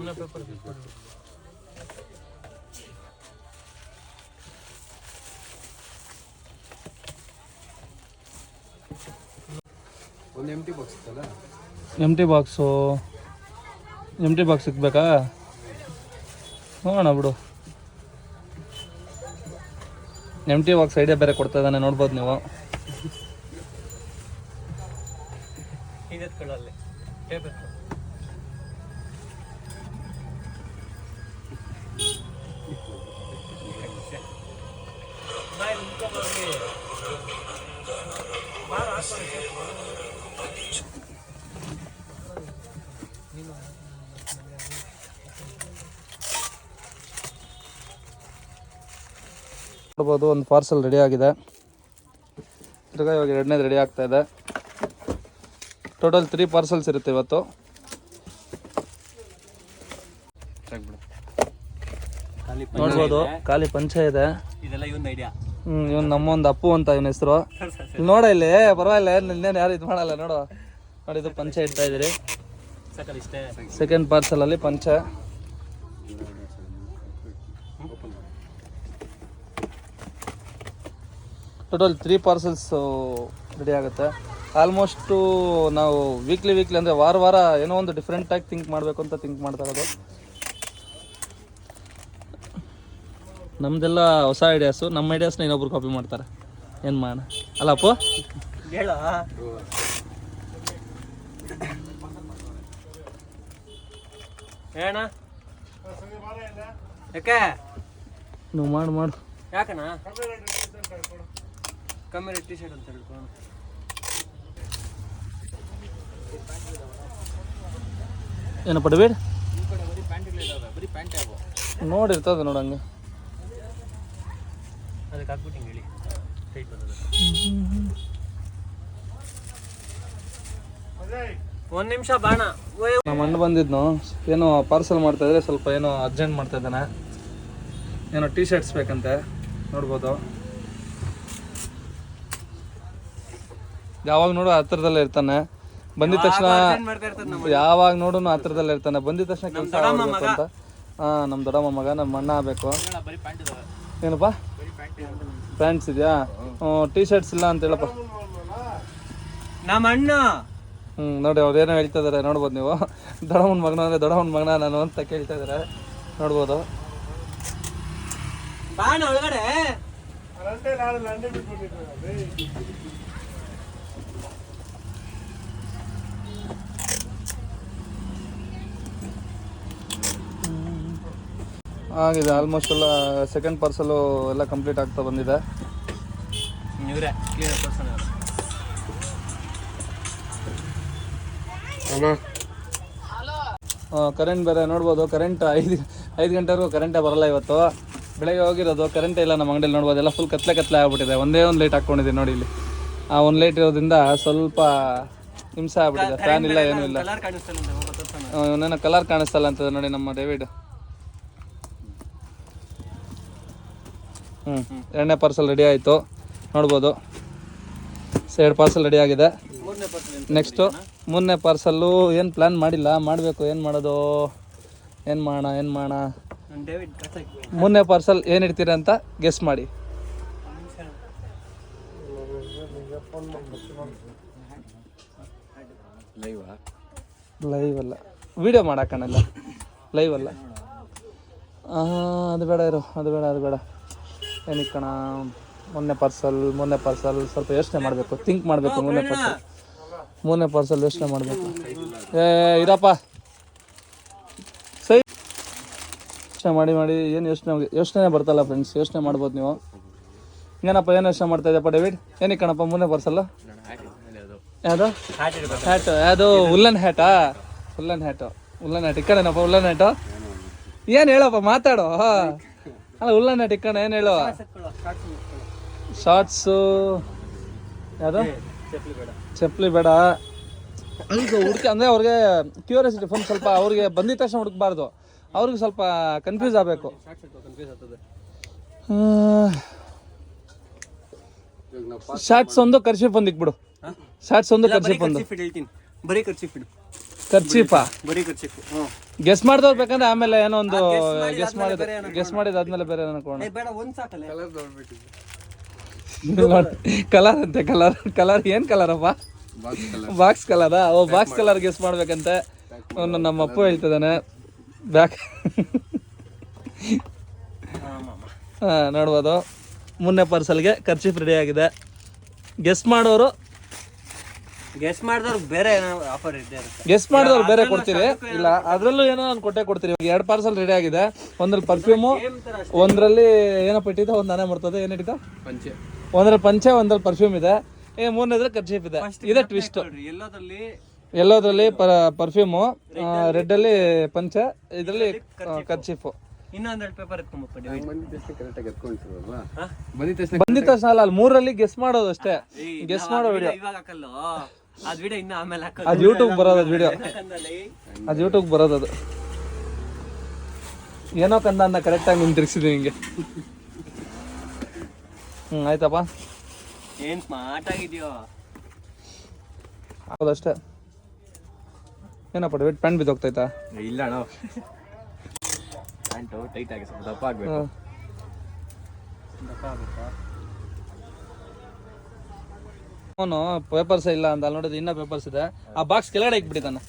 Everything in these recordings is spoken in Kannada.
ಒಂದು ಎಂಟಿ ಬಾಕ್ಸ್ ಇತ್ತಲ್ಲ, ಎಂಟಿ ಬಾಕ್ಸ್ ಸಿಗ್ಬೇಕಾ? ನೋಡೋಣ ಬಿಡು. ಎಂಟಿ ಬಾಕ್ಸ್ ಐಡಿಯಾ ಬೇರೆ ಕೊಡ್ತಾ ಇದ್ದಾನೆ, ನೋಡ್ಬೋದು ನೀವು. ನೋಡ್ಬೋದು ಒಂದು ಪಾರ್ಸಲ್ ರೆಡಿ ಆಗಿದೆ. ತಿರ್ಗಾ ಇವಾಗ ಎರಡನೇದು ರೆಡಿ ಆಗ್ತಾ ಇದೆ. ಟೋಟಲ್ 3 ಪಾರ್ಸಲ್ಸ್ ಇರುತ್ತೆ ಇವತ್ತು. ನೋಡ್ಬೋದು ಖಾಲಿ ಪಂಚ ಇದೆ. ಇವನ್ ನಮ್ಮೊಂದು ಅಪ್ಪು ಅಂತ ಇವನ ಹೆಸರು. ನೋಡ ಇಲ್ಲಿ ಪರವಾಗಿಲ್ಲ, ಇನ್ನೇನು ಯಾರು ಇದು ಮಾಡಲ್ಲ. ನೋಡು ನೋಡಿ, ಇದು ಪಂಚ ಇಡ್ತಾ ಇದೀರಿ. ಸೆಕೆಂಡ್ ಪಾರ್ಸಲ್ ಅಲ್ಲಿ ಪಂಚ. ಟೋಟಲ್ 3 ಪಾರ್ಸಲ್ಸ್ ರೆಡಿ ಆಗುತ್ತೆ. ಆಲ್ಮೋಸ್ಟು ನಾವು ವೀಕ್ಲಿ ಅಂದರೆ ವಾರ ಏನೋ ಒಂದು ಡಿಫ್ರೆಂಟಾಗಿ ಥಿಂಕ್ ಮಾಡಬೇಕು ಅಂತ ಥಿಂಕ್ ಮಾಡ್ತಾ ಇರೋದು. ನಮ್ದೆಲ್ಲ ಹೊಸ ಐಡಿಯಾಸು. ನಮ್ಮ ಐಡಿಯಾಸ್ನ ಇನ್ನೊಬ್ರು ಕಾಪಿ ಮಾಡ್ತಾರೆ. ಏನು ಮಾಡೋಣ ಅಲ್ಲ ಅಪ್ಪು? ನೀವು ಮಾಡು. ಯಾಕಣ್ಣ ಕಮ್ಮಿ ರೇಟ್ ಟಿ ಶರ್ಟ್ ಅಂತ ಹೇಳ್ಕೊಂಡು ಏನಪ್ಪ ಡೇವಿಡ್? ನೋಡಿರ್ತದೆ ನೋಡಂಗೆ. ಅದಕ್ಕೆ ಹಾಕ್ಬಿಟ್ಟು ಹೇಳಿ ಟೈಟ್ ಬಂದದ. ಒಂದು ನಿಮಿಷ ಬಾಣ. ನಮ್ಮ ಅಣ್ಣ ಬಂದಿದ್ನು, ಏನೋ ಪಾರ್ಸಲ್ ಮಾಡ್ತಾ ಇದ್ರೆ ಸ್ವಲ್ಪ ಏನೋ ಅರ್ಜೆಂಟ್ ಮಾಡ್ತಾ ಇದ್ದಾನೆ. ಏನೋ ಟಿ ಶರ್ಟ್ಸ್ ಬೇಕಂತೆ, ನೋಡ್ಬೋದು. ಯಾವಾಗ ನೋಡು ಹತ್ರದಲ್ಲೇ ಇರ್ತಾನೆ. ಬಂದಿದ ತಕ್ಷಣ ಯಾವಾಗ ನೋಡು ಹತ್ರದಲ್ಲೇ ಇರ್ತಾನೆ. ಬಂದಿದ ತಕ್ಷಣ ಕೆಲಸ ಆಗಬೇಕು ಅಂತ. ನಮ್ಮ ದೊಡ್ಡಮ್ಮ ಮಗ, ನಮ್ಮ ಅಣ್ಣ ಆಗಬೇಕು. ಏನಪ್ಪ ಪ್ಯಾಂಟ್ಸ್ ಇದೆಯಾ? ಟಿ ಶರ್ಟ್ಸ್ ಇಲ್ಲ ಅಂತ ಹೇಳಪ್ಪ ನಮ್ಮ ಅಣ್ಣ. ನೋಡಿ ಅವ್ರು ಏನೋ ಹೇಳ್ತಾ ಇದಾರೆ, ನೋಡ್ಬೋದು ನೀವು. ದೊಡ್ಡಮ್ಮನ ಮಗನ ಅಂದರೆ ದೊಡ್ಡಮ್ಮನ ಮಗನ ನಾನು ಅಂತ ಕೇಳ್ತಾ ಇದಾರೆ, ನೋಡ್ಬೋದು. ಆಗಿದೆ ಆಲ್ಮೋಸ್ಟ್ ಎಲ್ಲ. ಸೆಕೆಂಡ್ ಪಾರ್ಸಲು ಎಲ್ಲ ಕಂಪ್ಲೀಟ್ ಆಗ್ತಾ ಬಂದಿದೆ. ಕರೆಂಟ್ ಬೇರೆ ನೋಡ್ಬೋದು. ಕರೆಂಟ್ 5 ಗಂಟೆವರೆಗೂ ಕರೆಂಟೇ ಬರಲ್ಲ ಇವತ್ತು. ಬೆಳಗ್ಗೆ ಹೋಗಿರೋದು, ಕರೆಂಟೇ ಇಲ್ಲ ನಮ್ಮ ಅಂಗಡಿಯಲ್ಲಿ. ನೋಡ್ಬೋದು ಎಲ್ಲ ಫುಲ್ ಕತ್ಲೆ ಆಗ್ಬಿಟ್ಟಿದೆ. ಒಂದೇ ಒಂದು ಲೈಟ್ ಹಾಕ್ಕೊಂಡಿದ್ದೀನಿ ನೋಡಿ ಇಲ್ಲಿ. ಆ ಒಂದು ಲೈಟ್ ಇರೋದ್ರಿಂದ ಸ್ವಲ್ಪ ಹಿಂಸೆ ಆಗ್ಬಿಟ್ಟಿದೆ. ಫ್ಯಾನ್ ಇಲ್ಲ, ಏನೂ ಇಲ್ಲ. ಇವನೇನೋ ಕಲರ್ ಕಾಣಿಸ್ತಲ್ಲ ಅಂತದೆ ನೋಡಿ ನಮ್ಮ ಡೇವಿಡ್. ಎರಡನೇ ಪಾರ್ಸಲ್ ರೆಡಿ ಆಯಿತು, ನೋಡ್ಬೋದು. 2 ಪಾರ್ಸಲ್ ರೆಡಿ ಆಗಿದೆ. ನೆಕ್ಸ್ಟು 3ನೇ ಪಾರ್ಸಲ್ಲು ಏನು ಪ್ಲ್ಯಾನ್ ಮಾಡಿಲ್ಲ, ಮಾಡಬೇಕು. ಏನು ಮಾಡೋದು, ಏನು ಮಾಡೋಣ. 3ನೇ ಪಾರ್ಸಲ್ ಏನು ಇಡ್ತೀರ ಅಂತ ಗೆಸ್ ಮಾಡಿ. ಲೈವ್ ಅಲ್ಲ, ವಿಡಿಯೋ ಮಾಡಕ್ಕನಲ್ಲ, ಲೈವ್ ಅಲ್ಲ. ಅದು ಬೇಡ ಇರು, ಅದು ಬೇಡ. ಏನಕ್ಕೆ ಕಣ? 3ನೇ ಪಾರ್ಸಲ್ ಸ್ವಲ್ಪ ಯೋಚನೆ ಮಾಡಬೇಕು, ಥಿಂಕ್ ಮಾಡಬೇಕು. 3ನೇ ಪಾರ್ಸಲ್ ಯೋಚನೆ ಮಾಡಬೇಕು. ಇರಪ್ಪ ಸೈ ಯೋಚನೆ ಮಾಡಿ ಏನು ಯೋಚನೆ ಬರ್ತಲ್ಲ ಫ್ರೆಂಡ್ಸ್. ಯೋಚನೆ ಮಾಡ್ಬೋದು ನೀವು. ಏನಪ್ಪ ಏನು ಯೋಚನೆ ಮಾಡ್ತಾ ಇದೆಯಪ್ಪ ಡೇವಿಡ್? ಏನಕ್ಕೆ ಕಣಪ್ಪ 3ನೇ ಪಾರ್ಸಲ್? ಯಾವುದು ಹ್ಯಾಟು? ಯಾವುದು ಉಲ್ಲನ್ ಹ್ಯಾಟಾ? ಉಲ್ಲನ್ ಹ್ಯಾಟ್ ಈ ಕಡೆನಪ್ಪ. ಉಲ್ಲನ್ ಹ್ಯಾಟು ಏನು ಹೇಳಪ್ಪ, ಮಾತಾಡೋ. ಅಲ್ಲ ಉಲ್ಲನ್ ಹ್ಯಾಟ್ ಈ ಕಡೆ ಏನು ಹೇಳು? ಶಾರ್ಟ್ಸು ಯಾವುದು? ಚಪ್ಪಲಿ ಬೇಡ. ಈಗ ಅಂದರೆ ಅವ್ರಿಗೆ ಕ್ಯೂರಿಯಾಸಿಟಿ ಫುಲ್. ಸ್ವಲ್ಪ ಅವ್ರಿಗೆ ಬಂದಿದ ತಕ್ಷಣ ಹುಡುಕ್ಬಾರ್ದು, ಅವ್ರಿಗೆ ಸ್ವಲ್ಪ ಕನ್ಫ್ಯೂಸ್ ಆಗಬೇಕು. ಶಾರ್ಟ್ಸ್ ಒಂದು ಕರ್ಚೀಫ್ ಒಂದು ಇಕ್ಬಿಡು. ಶಾರ್ಟ್ಸ್ ಒಂದು ಕರ್ಚೀಫ್ ಒಂದು. ಹೇಳ್ತೀನಿ, ಬರೀ ಕರ್ಚೀಫ್ ಇಡು. ಖರ್ಚೀಫಾ ಬರೀ ಖರ್ಚಿಪ್ಪು. ಹ್ಞೂ ಗೆಸ್ ಮಾಡ್ದವ್ರು ಬೇಕಂದ್ರೆ ಆಮೇಲೆ ಏನೋ ಒಂದು ಗೆಸ್ ಮಾಡಿದ ಬೇರೆ ಏನೋ ಗೆಸ್ ಮಾಡಿದಾದ್ಮೇಲೆ ಬೇರೆ ಅನ್ಕೋಣ. ಬೇಡ ಒಂದು ಸಾಕಲ್ಲ. ಕಲರ್ ಅಂತೆ, ಕಲರ್ ಏನ್ ಕಲರಪ್ಪ? ಬಾಕ್ಸ್ ಕಲರಾ? ಓ ಬಾಕ್ಸ್ ಕಲರ್ ಗೆಸ್ ಮಾಡ್ಬೇಕಂತೆ. ನಮ್ಮ ಅಪ್ಪು ಹೇಳ್ತಿದ್ದಾನೆ ಬ್ಯಾಕ್. ನೋಡ್ಬೋದು ಮುನ್ನೆ ಪಾರ್ಸಲ್ಗೆ ಖರ್ಚೀಫ್ ರೆಡಿ ಆಗಿದೆ. ಗೆಸ್ ಮಾಡೋರು ಬೇರೆ ಏನೋ ಆಫರ್ ಇದೆ. ಗೆಸ್ ಮಾಡಿದವ್ರು ಬೇರೆ ಕೊಡ್ತೀರಿ. ಇಲ್ಲ ಅದ್ರಲ್ಲೂ ಏನೋ ನಾನು ಕೊಡ್ತೀರಿ. 2 ಪಾರ್ಸಲ್ ರೆಡಿ ಆಗಿದೆ. ಒಂದ್ರಲ್ಲಿ ಪರ್ಫ್ಯೂಮು, ಒಂದ್ರಲ್ಲಿ ಏನಪ್ಪ ಇಟ್ಟಿದ್ದ, ಒಂದು ನಾನೇ ಮಾಡ್ತದೆ. ಏನಿಟ್ಟಿದ್ದ? ಒಂದ್ರಲ್ಲಿ ಪಂಚೆ, ಒಂದ್ರಲ್ಲಿ ಪರ್ಫ್ಯೂಮ್ ಇದೆ. ಮೂರನೇದ್ರಲ್ಲಿ ಖರ್ಚೀಫ್ ಇದೆ. ಇದೆ ಟ್ವಿಸ್ಟ್. ಎಲ್ಲೋದ್ರಲ್ಲಿ ಪರ್ಫ್ಯೂಮು, ರೆಡ್ ಅಲ್ಲಿ ಪಂಚೆ, ಇದ್ರಲ್ಲಿ ಖರ್ಚೀಫು. ಇನ್ನೊಂದೆರಡು ಪೇಪರ್ ಬಂದಿದ ತಕ್ಷಣ ಅಲ್ಲ, ಅಲ್ಲಿ 3ರಲ್ಲಿ ಗೆಸ್ ಮಾಡೋದು ಅಷ್ಟೇ. ಗೆಸ್ ಮಾಡೋ ವಿಡಿಯೋ ಇವಾಗ ಹಾಕಲ್ಲ. ಅದ್ ವಿಡಿಯೋ ಇನ್ನ ಆಮೇಲೆ ಹಾಕಲ್ಲ. ಅದು ಯೂಟ್ಯೂಬ್ ಬರೋದು. ಅದು ವಿಡಿಯೋ ಅದು ಯೂಟ್ಯೂಬ್ ಬರೋದು. ಅದು ಏನೋ ಕಂದ ಅಂದ ಕರೆಕ್ಟಾಗಿ ನಿಮ್ಗೆ ತಿರ್ಗಿಸಿದೀನಿ ಹಿಂಗೆ. ಆಯ್ತಪ್ಪ. ಏನ್ ಸ್ಮಾರ್ಟ್ ಆಗಿದ್ಯೋ. ಹೌದಷ್ಟೇ. ಏನಪ್ಪ ವೇಟ್ ಪ್ಯಾಂಟ್ ಬಿದ್ದೋಗ್ತೈತಾ? ಇಲ್ಲ ಅಣ್ಣ, ಪ್ಯಾಂಟು ಟೈಟ್ ಆಗಿ ಸ್ವಲ್ಪ ದಪ್ಪ ಆಗ್ಬೇಕು. ಅವನು ಪೇಪರ್ಸ್ ಇಲ್ಲ ಅಂತ ಅಲ್ಲಿ ನೋಡಿದ್ರೆ ಇನ್ನೂ ಪೇಪರ್ಸ್ ಇದೆ. ಆ ಬಾಕ್ಸ್ ಕೆಳಗಡೆ ಇಕ್ಬಿಟ್ಟಿದ್ದಾನೆ.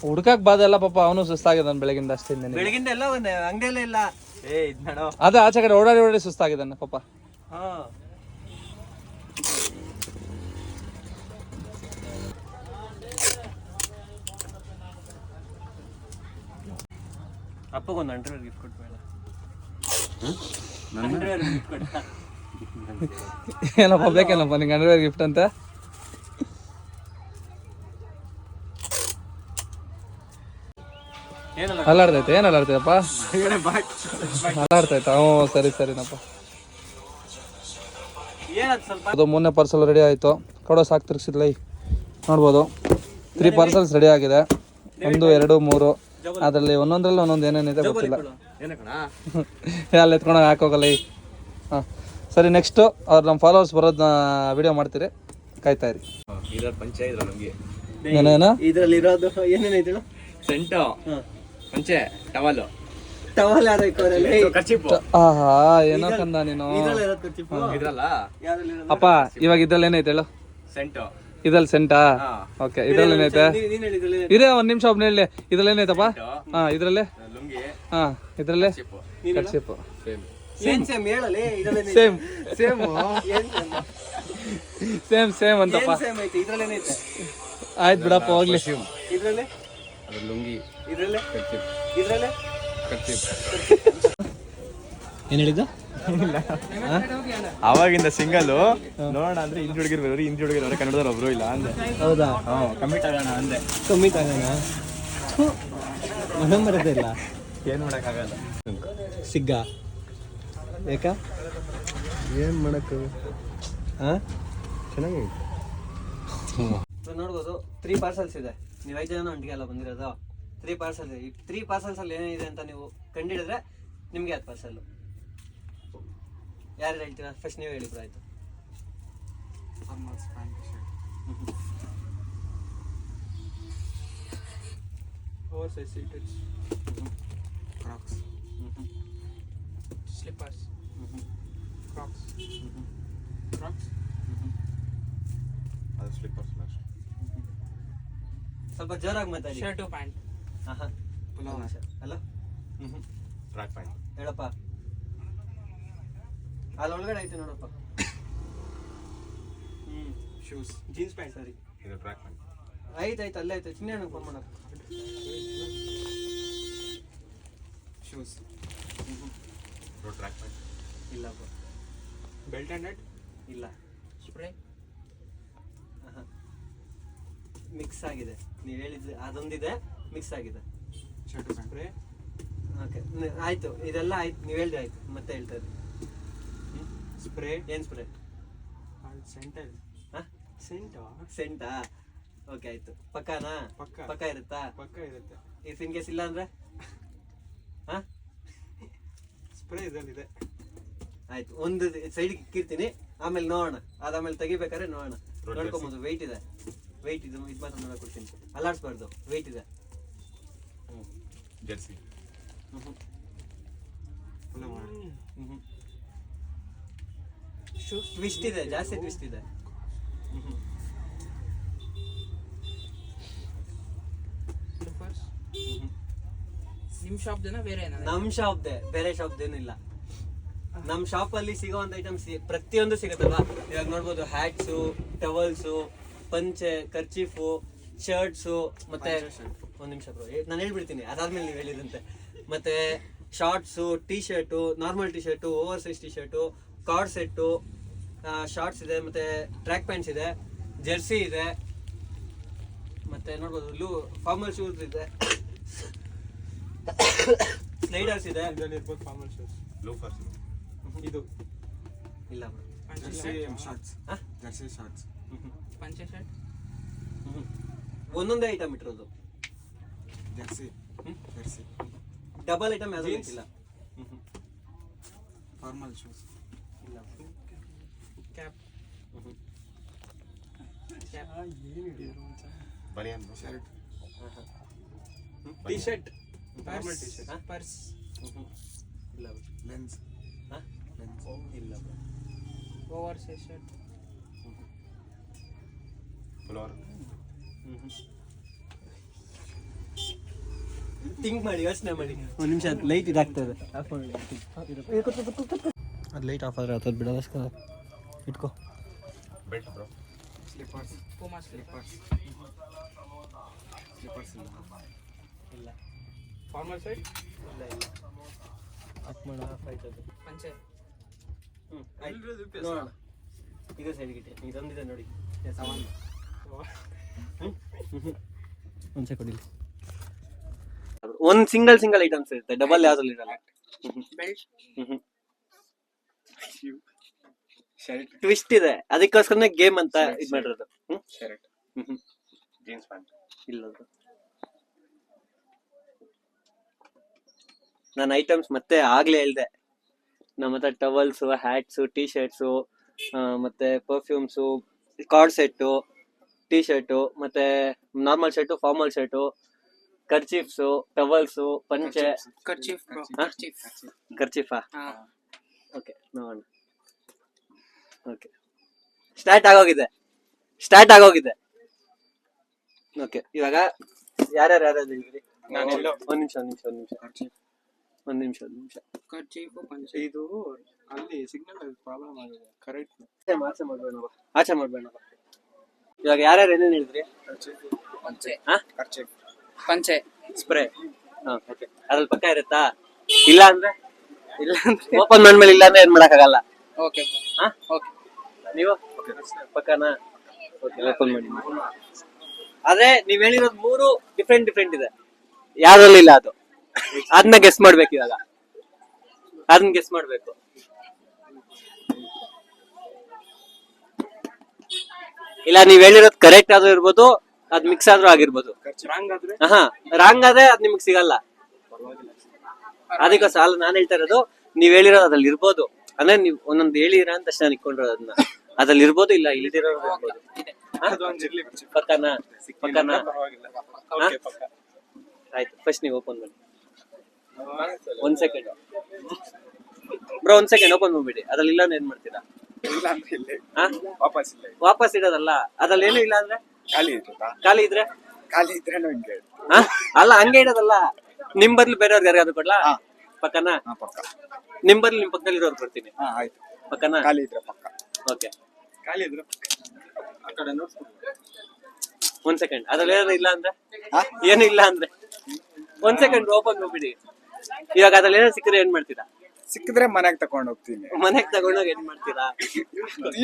ಹುಡ್ಕಕ್ ಬಾದೆ ಎಲ್ಲ ಪಾಪ. ಅವನು ಸುಸ್ತಾಗಿದ್ದಾನೆ ಬೆಳಗಿಂದ. ಅಷ್ಟೇ ಬೆಳಗಿಂದ ಎಲ್ಲ ಒಂದು ಅಂಗಡಿಯಲ್ಲೇ ಇಲ್ಲ. ಅದೇ ಆಚೆ ಕಡೆ ಓಡಾಡಿ ಸುಸ್ತಾಗಿದ್ದಾನೆ ಪಾಪ. ಅಪ್ಪಗೊಂದು ಅಂಡರ್ವೇರ್ ಗಿಫ್ಟ್ ಕೊಟ್ಬೇಡ. ಏನಪ್ಪ ಬೇಕೇನಪ್ಪ ನಿಂಗೆ ಅಂಡರ್ವೇರ್ ಗಿಫ್ಟ್ ಅಂತ? ಅಲ್ಲಾಡ್ತೈತೆ? ಏನು ಅಲ್ಲಾಡ್ತೈತಪ್ಪ? ಅಲ್ಲಾಡ್ತೈತಾ? ಹ್ಞೂ ಸರಿನಪ್ಪ. ಅದು 3ನೇ ಪಾರ್ಸಲ್ ರೆಡಿ ಆಯಿತು. ಕೊಡೋ ಸಾಕು ತಿರ್ಗಿಸಿದ್ಲೈ. ನೋಡ್ಬೋದು 3 ಪಾರ್ಸಲ್ಸ್ ರೆಡಿ ಆಗಿದೆ. 1, 2, 3. ಅದರಲ್ಲಿ ಒಂದೊಂದ್ರಲ್ಲಿ ಒಂದೊಂದು ಏನೇನಿದೆ ಗೊತ್ತಿಲ್ಲ. ಅಲ್ಲಿ ಎತ್ಕೊಂಡಾಗ ಹಾಕೋಗಲ್ಲ. ಹಾಂ ಸರಿ. ನೆಕ್ಸ್ಟು ಅವ್ರು ನಮ್ಮ ಫಾಲೋವರ್ಸ್ ಬರೋದನ್ನ ವಿಡಿಯೋ ಮಾಡ್ತೀರಿ, ಕಾಯ್ತಾ ಇರಿ. ಏನೇನು ಇದರಲ್ಲಿ ಇರೋದು? ಏನೇನೈತೆ? ಸೆಂಟು, ಪಂಚೆ, ಟವಲ್ ಆಹಾ ಏನೋ ಕಂದ ನೀನು. ಅಪ್ಪ ಇವಾಗ ಇದ್ರಲ್ಲಿ ಏನೈತೆ ಹೇಳು? ಇದ್ರಲ್ಲಿ ಸೆಂಟಾ? ಓಕೆ. ಇದ್ರಲ್ಲಿ ಏನೈತೆ? ಇದೇ ಒಂದ್ ನಿಮಿಷ ಒಬ್ನ ಹೇಳಿ. ಇದ್ರಲ್ಲಿ ಏನೈತಪ್ಪ? ಹಾ ಇದ್ರಲ್ಲಿ. ಹಾ ಇದ್ರಲ್ಲಿ ಕರ್ಚಿಪ್ಪು. ಸೇಮ್ ಅಂತಪ್ಪ. ಆಯ್ತು ಬಿಡಪ್ಪ ಹೋಗ್ಲಿ. ಏನ್ ಹೇಳಿದ್ದು? ಅವಾಗಿಂದ ಸಿಂಗಲ್ ನೋಡೋಣ ಅಂದ್ರೆ ಹಿಂದಿ ಹುಡುಗಿರ್ ಬರೋರು, ಹಿಂದಿ ಹುಡುಗಿರ್ ಕನ್ನಡದವ್ರು ಒಬ್ರು ಇಲ್ಲ ಅಂದೆ. ಹೌದಾ? ಕಮಿಟ್ ಆಗೋಣ ಅಂದೆ. ಕಮಿಟ್ ಆಗೋಣ ಮನ ಬರೋದೇ ಇಲ್ಲ. ಏನ್ ಮಾಡಕ್ಕಾಗಲ್ಲ. ಸಿಗ್ಗ ಬೇಕಾ? ಏನ್ ಮಾಡಕ್ಕೆ? ಚೆನ್ನಾಗಿ ನೋಡ್ಬೋದು 3 ಪಾರ್ಸಲ್ಸ್ ಇದೆ. ನೀವು 5 ಜನ ಒಟ್ಟಿಗೆ ಅಲ್ಲ ಬಂದಿರೋದು. 3 ಪಾರ್ಸಲ್. ಈ 3 ಪಾರ್ಸಲ್ಸ್ ಅಲ್ಲಿ ಏನಿದೆ ಅಂತ ನೀವು ಕಂಡಿಡಿದ್ರೆ ನಿಮ್ಗೆ ಅದು ಪಾರ್ಸಲ್. ಯಾರು ಹೇಳ್ತೀರಾ? ಫಸ್ಟ್ ನೀವು ಹೇಳಿದ್ರು. ಆಯ್ತು. oversized seateds, Crocs, slippers, Crocs, Crocs, ಅದು slippers ಲಾಸ್ಟ್. ಸ್ವಲ್ಪ ಜೋರಾಗಿ ಮಾತಾಡಿ. Shirt pant. ಪುಲಾವ್ ಅಲ್ಲ? Track pant. ಹೇಳಪ್ಪ. ಅಲ್ಲಿ ಒಳಗಡೆ ಐತೆ ನೋಡಪ್ಪ. Shoes, jeans pant. ಸರಿ, ಇದು ಟ್ರ್ಯಾಕ್ ಪ್ಯಾಂಟ್. ಆಯ್ತು ಅಲ್ಲೇ ಐತೆ. ಚಿನ್ನ ಫೋನ್ ಮಾಡಪ್ಪ. Shoes, track pant. ಇಲ್ಲಪ್ಪ. ಬೆಲ್ಟ್ ಆ್ಯಂಡ್ ನೆಟ್ ಇಲ್ಲ. ಸ್ಪ್ರೇ ಮಿಕ್ಸ್ ಆಗಿದೆ. ನೀವು ಹೇಳಿದ್ದು ಅದೊಂದಿದೆ, ಮಿಕ್ಸ್ ಆಗಿದೆ. Shirt spray. ಓಕೆ ಆಯ್ತು. ಇದೆಲ್ಲ ಆಯ್ತು. ನೀವು ಹೇಳ್ದೆ ಆಯ್ತು. ಮತ್ತೆ ಹೇಳ್ತಾ ಇದ್ದೆ ಸ್ಪ್ರೇ. ಏನು ಸ್ಪ್ರೇ? ಸೆಂಟರ್. ಸೆಂಟಾ? ಸೆಂಟಾ? ಓಕೆ ಆಯ್ತು. ಪಕ್ಕಾನಾ? ಪಕ್ಕ ಇರುತ್ತಾ? ಪಕ್ಕ ಇರುತ್ತೆ. ಇಫ್ ಇನ್ ಕೇಸ್ ಇಲ್ಲ ಅಂದ್ರೆ ಸ್ಪ್ರೇ ಇದರಲ್ಲಿದೆ. ಆಯ್ತು. ಒಂದು ಸೈಡ್ಗೆ ಇಕ್ಕಿರ್ತೀನಿ, ಆಮೇಲೆ ನೋಡೋಣ. ಅದಾದ್ಮೇಲೆ ತೆಗಿಬೇಕಾದ್ರೆ ನೋಡೋಣ. ನೋಡ್ಕೊಬೋದು. ವೆಯ್ಟ್ ಇದೆ. ವೆಯ್ಟ್ ಇದು ಮಾತ್ರ ನೋಡಕ್ ಕೊಡ್ತೀನಿ, ಅಲ್ಲಾಡ್ಸ್ಬಾರ್ದು, ವೆಯ್ಟ್ ಇದೆ. ಜರ್ಸಿ. ಟ್ವಿಸ್ಟ್ ಇದೆ, ಜಾಸ್ತಿ ಟ್ವಿಸ್ಟ್ ಇದೆ. ನಿಮ್ ಶಾಪ್ದೇನಾ ಬೇರೆ ಏನಾದ್ರು? ನಮ್ ಶಾಪ್ದೆ, ಬೇರೆ ಶಾಪ್ದೇನಿಲ್ಲ. ನಮ್ ಶಾಪ್ ಅಲ್ಲಿ ಸಿಗೋವಂತ ಐಟಮ್ಸ್ ಪ್ರತಿಯೊಂದು ಸಿಗುತ್ತಲ್ವಾ. ಇವಾಗ ನೋಡ್ಬೋದು, ಹ್ಯಾಟ್ಸು, ಟವಲ್ಸು, ಪಂಚೆ, ಕರ್ಚೀಫು, ಶರ್ಟ್ಸು, ಮತ್ತೆ ಒಂದ್ ನಿಮಿಷ ಬ್ರೋ ನಾನು ಹೇಳ್ಬಿಡ್ತೀನಿ, ಅದಾದ್ಮೇಲೆ ನೀವು ಹೇಳಿದಂತೆ. ಮತ್ತೆ shorts, T shirt, normal T shirt, over size T shirt, co-ord set, shorts ಇದೆ, ಮತ್ತೆ ಟ್ರ್ಯಾಕ್ ಪ್ಯಾಂಟ್ಸ್ ಇದೆ, ಜೆರ್ಸಿ ಇದೆ, ಮತ್ತೆ ನೋಡ್ಬೋದು ಫಾರ್ಮಲ್ ಶೂಸ್ ಇದೆ, ಸ್ಲೈಡರ್ಸ್ ಇದೆ. Formal shoes, loafers. ಇದು ಇಲ್ಲ ಪಂಚೆ ಜರ್ಸಿ ಶಾರ್ಟ್ಸ್. ಪಂಚೆ ಶರ್ಟ್ ಒಂದೊಂದೇ ಐಟಮ್ ಇಟ್ಟಿರೋದು, ಜರ್ಸಿ ಡಬಲ್ ಐಟಮ್ ಯಾವ್ದು ಇಲ್ಲ. Formal shoes. ಇಲ್ಲ ಕ್ಯಾಪ್ ಬನಿಯನ್ shirt. T shirt, normal T shirt, purse, ಇಲ್ಲ ಲೆನ್ಸ್. ಇಲ್ಲ over size shirt, floor. Think ಮಾಡಿ, ಯೋಚನೆ ಮಾಡಿ. ಒಂದು ನಿಮಿಷ, ಲೈಟ್ ಇದಾಗ್ತದೆ, ಅದು ಲೈಟ್ ಆಫ್ ಆದರೆ ಅದು ಬಿಡೋದಸ್ಕರ ಇಟ್ಕೋ. Belt bro. Slippers, Puma slippers, ಇಲ್ಲ ಫಾರ್ಮಲ್ ಶರ್ಟ್, ಇಲ್ಲ ಆಫ್ ಮಾಡ, ಆಫ್ ಆಯ್ತದು. ಪಂಚೆ, ನೋಡೋಣ, ಇದು ಸೈಡ್ಗಿಟ್ಟೆ, ಇದೊಂದಿದೆ ನೋಡಿ, ಒಂದ್ಸೆ ಕೊಡಿಲ್ಲ. ಒಂದ್ ಸಿಂಗಲ್ ಐಟಮ್ಸ್ ಇರುತ್ತೆ, ಡಬಲ್ ಯಾವ್ದ್ರಲ್ಲಿ ಇರಲ್ಲ. ಬೆಲ್ಟ್, ಶರ್ಟ್, ಟ್ವಿಸ್ಟ್ ಇದೆ, ಅದಕ್ಕೋಸ್ಕರನೇ ಗೇಮ್ ಅಂತ ಇದ್ ಮಾಡಿರೋದು. Shirt, jeans pant. ಇಲ್ಲ ನಾನು ಐಟಮ್ಸ್ ಮತ್ತೆ ಆಗ್ಲೇ ಹೇಳ್ದೆ, ನಮ್ಮ ಹತ್ರ ಟವಲ್ಸು, ಹ್ಯಾಟ್ಸು, ಟೀ ಶರ್ಟ್ಸು, ಮತ್ತೆ perfumes, card set, T shirt, ಮತ್ತೆ normal shirt, formal shirt, kerchiefs, towels, ಪಂಚೆ. ಕರ್ಚೀಫ್ ಬ್ರೋ, ಕರ್ಚೀಫಾ? ಹಾ, ಓಕೆ, ನೋಡೋಣ. ಓಕೆ, ಸ್ಟಾರ್ಟ್ ಆಗೋಗಿದೆ. ಓಕೆ, ಇವಾಗ ಯಾರ್ಯಾರು ಹೇಳಿದ್ರಿ? ಒಂದ್ ನಿಮಿಷ. ಕರ್ಚೀಫ್, ಪಂಚೆ. ಇದು ಅಲ್ಲಿ ಸಿಗ್ನಲ್ ಪ್ರಾಬ್ಲಮ್ ಆಗಿದೆ. ಕರೆಕ್ಟ್. ಆಚೆ ಮಾಡ್ಬೇಡ. ಇವಾಗ ಯಾರ್ಯಾರು ಏನೇನು ಹೇಳಿದ್ರಿ? ಪಂಚೆ, ಕರ್ಚೀಫ್, ಪಂಚೆ, ಸ್ಪ್ರೇ. ಓಕೆ, ಅದ್ರಲ್ಲಿ ಪಕ್ಕ ಇರುತ್ತಾ? ಇಲ್ಲ ಅಂದ್ರೆ ಓಪನ್ ಮಾಡ್ಮೇಲೆ ಇಲ್ಲ ಅಂದ್ರೆ ಏನ್ ಮಾಡಕ್ಕಾಗಲ್ಲ. Okay okay. ನೀವು ಪಕ್ಕನಾ? ಓಕೆ, ಓಪನ್ ಮಾಡಿ. ಆದ್ರೆ ನೀವ್ ಹೇಳಿರೋದು 3 ಡಿಫ್ರೆಂಟ್ ಇದೆ, ಯಾವ್ದ್ರಲ್ಲಿ ಇಲ್ಲ ಅದು. ಅದನ್ನ ಗೆಸ್ ಮಾಡ್ಬೇಕು. ಇವಾಗ ಅದನ್ನ ಗೆಸ್ ಮಾಡ್ಬೇಕು. ಇಲ್ಲ, ನೀವ್ ಹೇಳಿರೋದು ಕರೆಕ್ಟ್ ಆದ್ರೂ ಇರ್ಬೋದು, ಅದ್ ಮಿಕ್ಸ್ ಆದ್ರೂ ಆಗಿರ್ಬೋದು. ರಾಂಗ್ ಆದ್ರೆ ಅದ್ ನಿಮಗ್ ಸಿಗಲ್ಲ. ಅದಕ್ಕೋಸ್ಕರ ಅಲ್ಲ ನಾನು ಹೇಳ್ತಾ ಇರೋದು, ನೀವ್ ಹೇಳಿರೋದು ಅದ್ರಲ್ಲಿ ಇರ್ಬೋದು. ಅಂದ್ರೆ ನೀವ್ ಒಂದೊಂದು ಹೇಳಿರ ಅಂತ ತಕ್ಷಣ ನಿಕ್ಕೊಂಡಿರೋದು, ಅದನ್ನ ಅದ್ರಲ್ಲಿ ಇರ್ಬೋದು, ಇಲ್ಲ ಇಲ್ದಿರೋದು ಇರ್ಬೋದು. ಪಕ್ಕನಾ? ಆಯ್ತು, ಫಸ್ಟ್ ನೀವು ಓಪನ್ ಮಾಡಿ. ಒಂದ್ ಸೆಕೆಂಡ್ ಬ್ರೋ, ಒಂದ್ ಸೆಕೆಂಡ್ ಓಪನ್ ಮಾಡ್ಬಿಡಿ. ಅದ್ರಲ್ಲಿ ಇಲ್ಲ ಏನ್ ಮಾಡ್ತೀರಾ? ವಾಪಸ್ ಇಡೋದಲ್ಲ, ಅದ್ರಲ್ಲಿ ಏನು ಇಲ್ಲ ಅಂದ್ರೆ ಖಾಲಿ ಇದ್ರೆ ಅಲ್ಲ, ಹಂಗೆ ಇಡೋದಲ್ಲ. ನಿಮ್ ಬದ್ಲು ಬೇರೆಯವ್ರಿಗೆ ಯಾರಿಗಾದ್ರು ಕೊಡ್ಲಾ? ಪಕ್ಕನಾ? ನಿಮ್ ಬದ್ಲು ನಿಮ್ ಪಕ್ಕದಲ್ಲಿ ಇರೋರು ಕೊಡ್ತೀನಿ. ಪಕ್ಕನಾ? ಓಕೆ, ಒಂದ್ ಸೆಕೆಂಡ್. ಅದ್ರಲ್ಲಿ ಏನು ಇಲ್ಲ ಅಂದ್ರೆ ಒಂದ್ ಸೆಕೆಂಡ್ ಓಪನ್ ಮಾಡ್ಬಿಡಿ. ಇವಾಗ ಅದ್ರಲ್ಲಿ ಏನೋ ಸಿಕ್ಕರೆ ಏನ್ ಮಾಡ್ತೀರಾ? ಸಿಕ್ಕಿದ್ರೆ ಮನೆಗೆ ತಗೊಂಡ್ ಹೋಗ್ತೀನಿ. ಮನೆಗೆ ತಗೊಂಡೋಗಿ ಏನ್ ಮಾಡ್ತೀರಾ?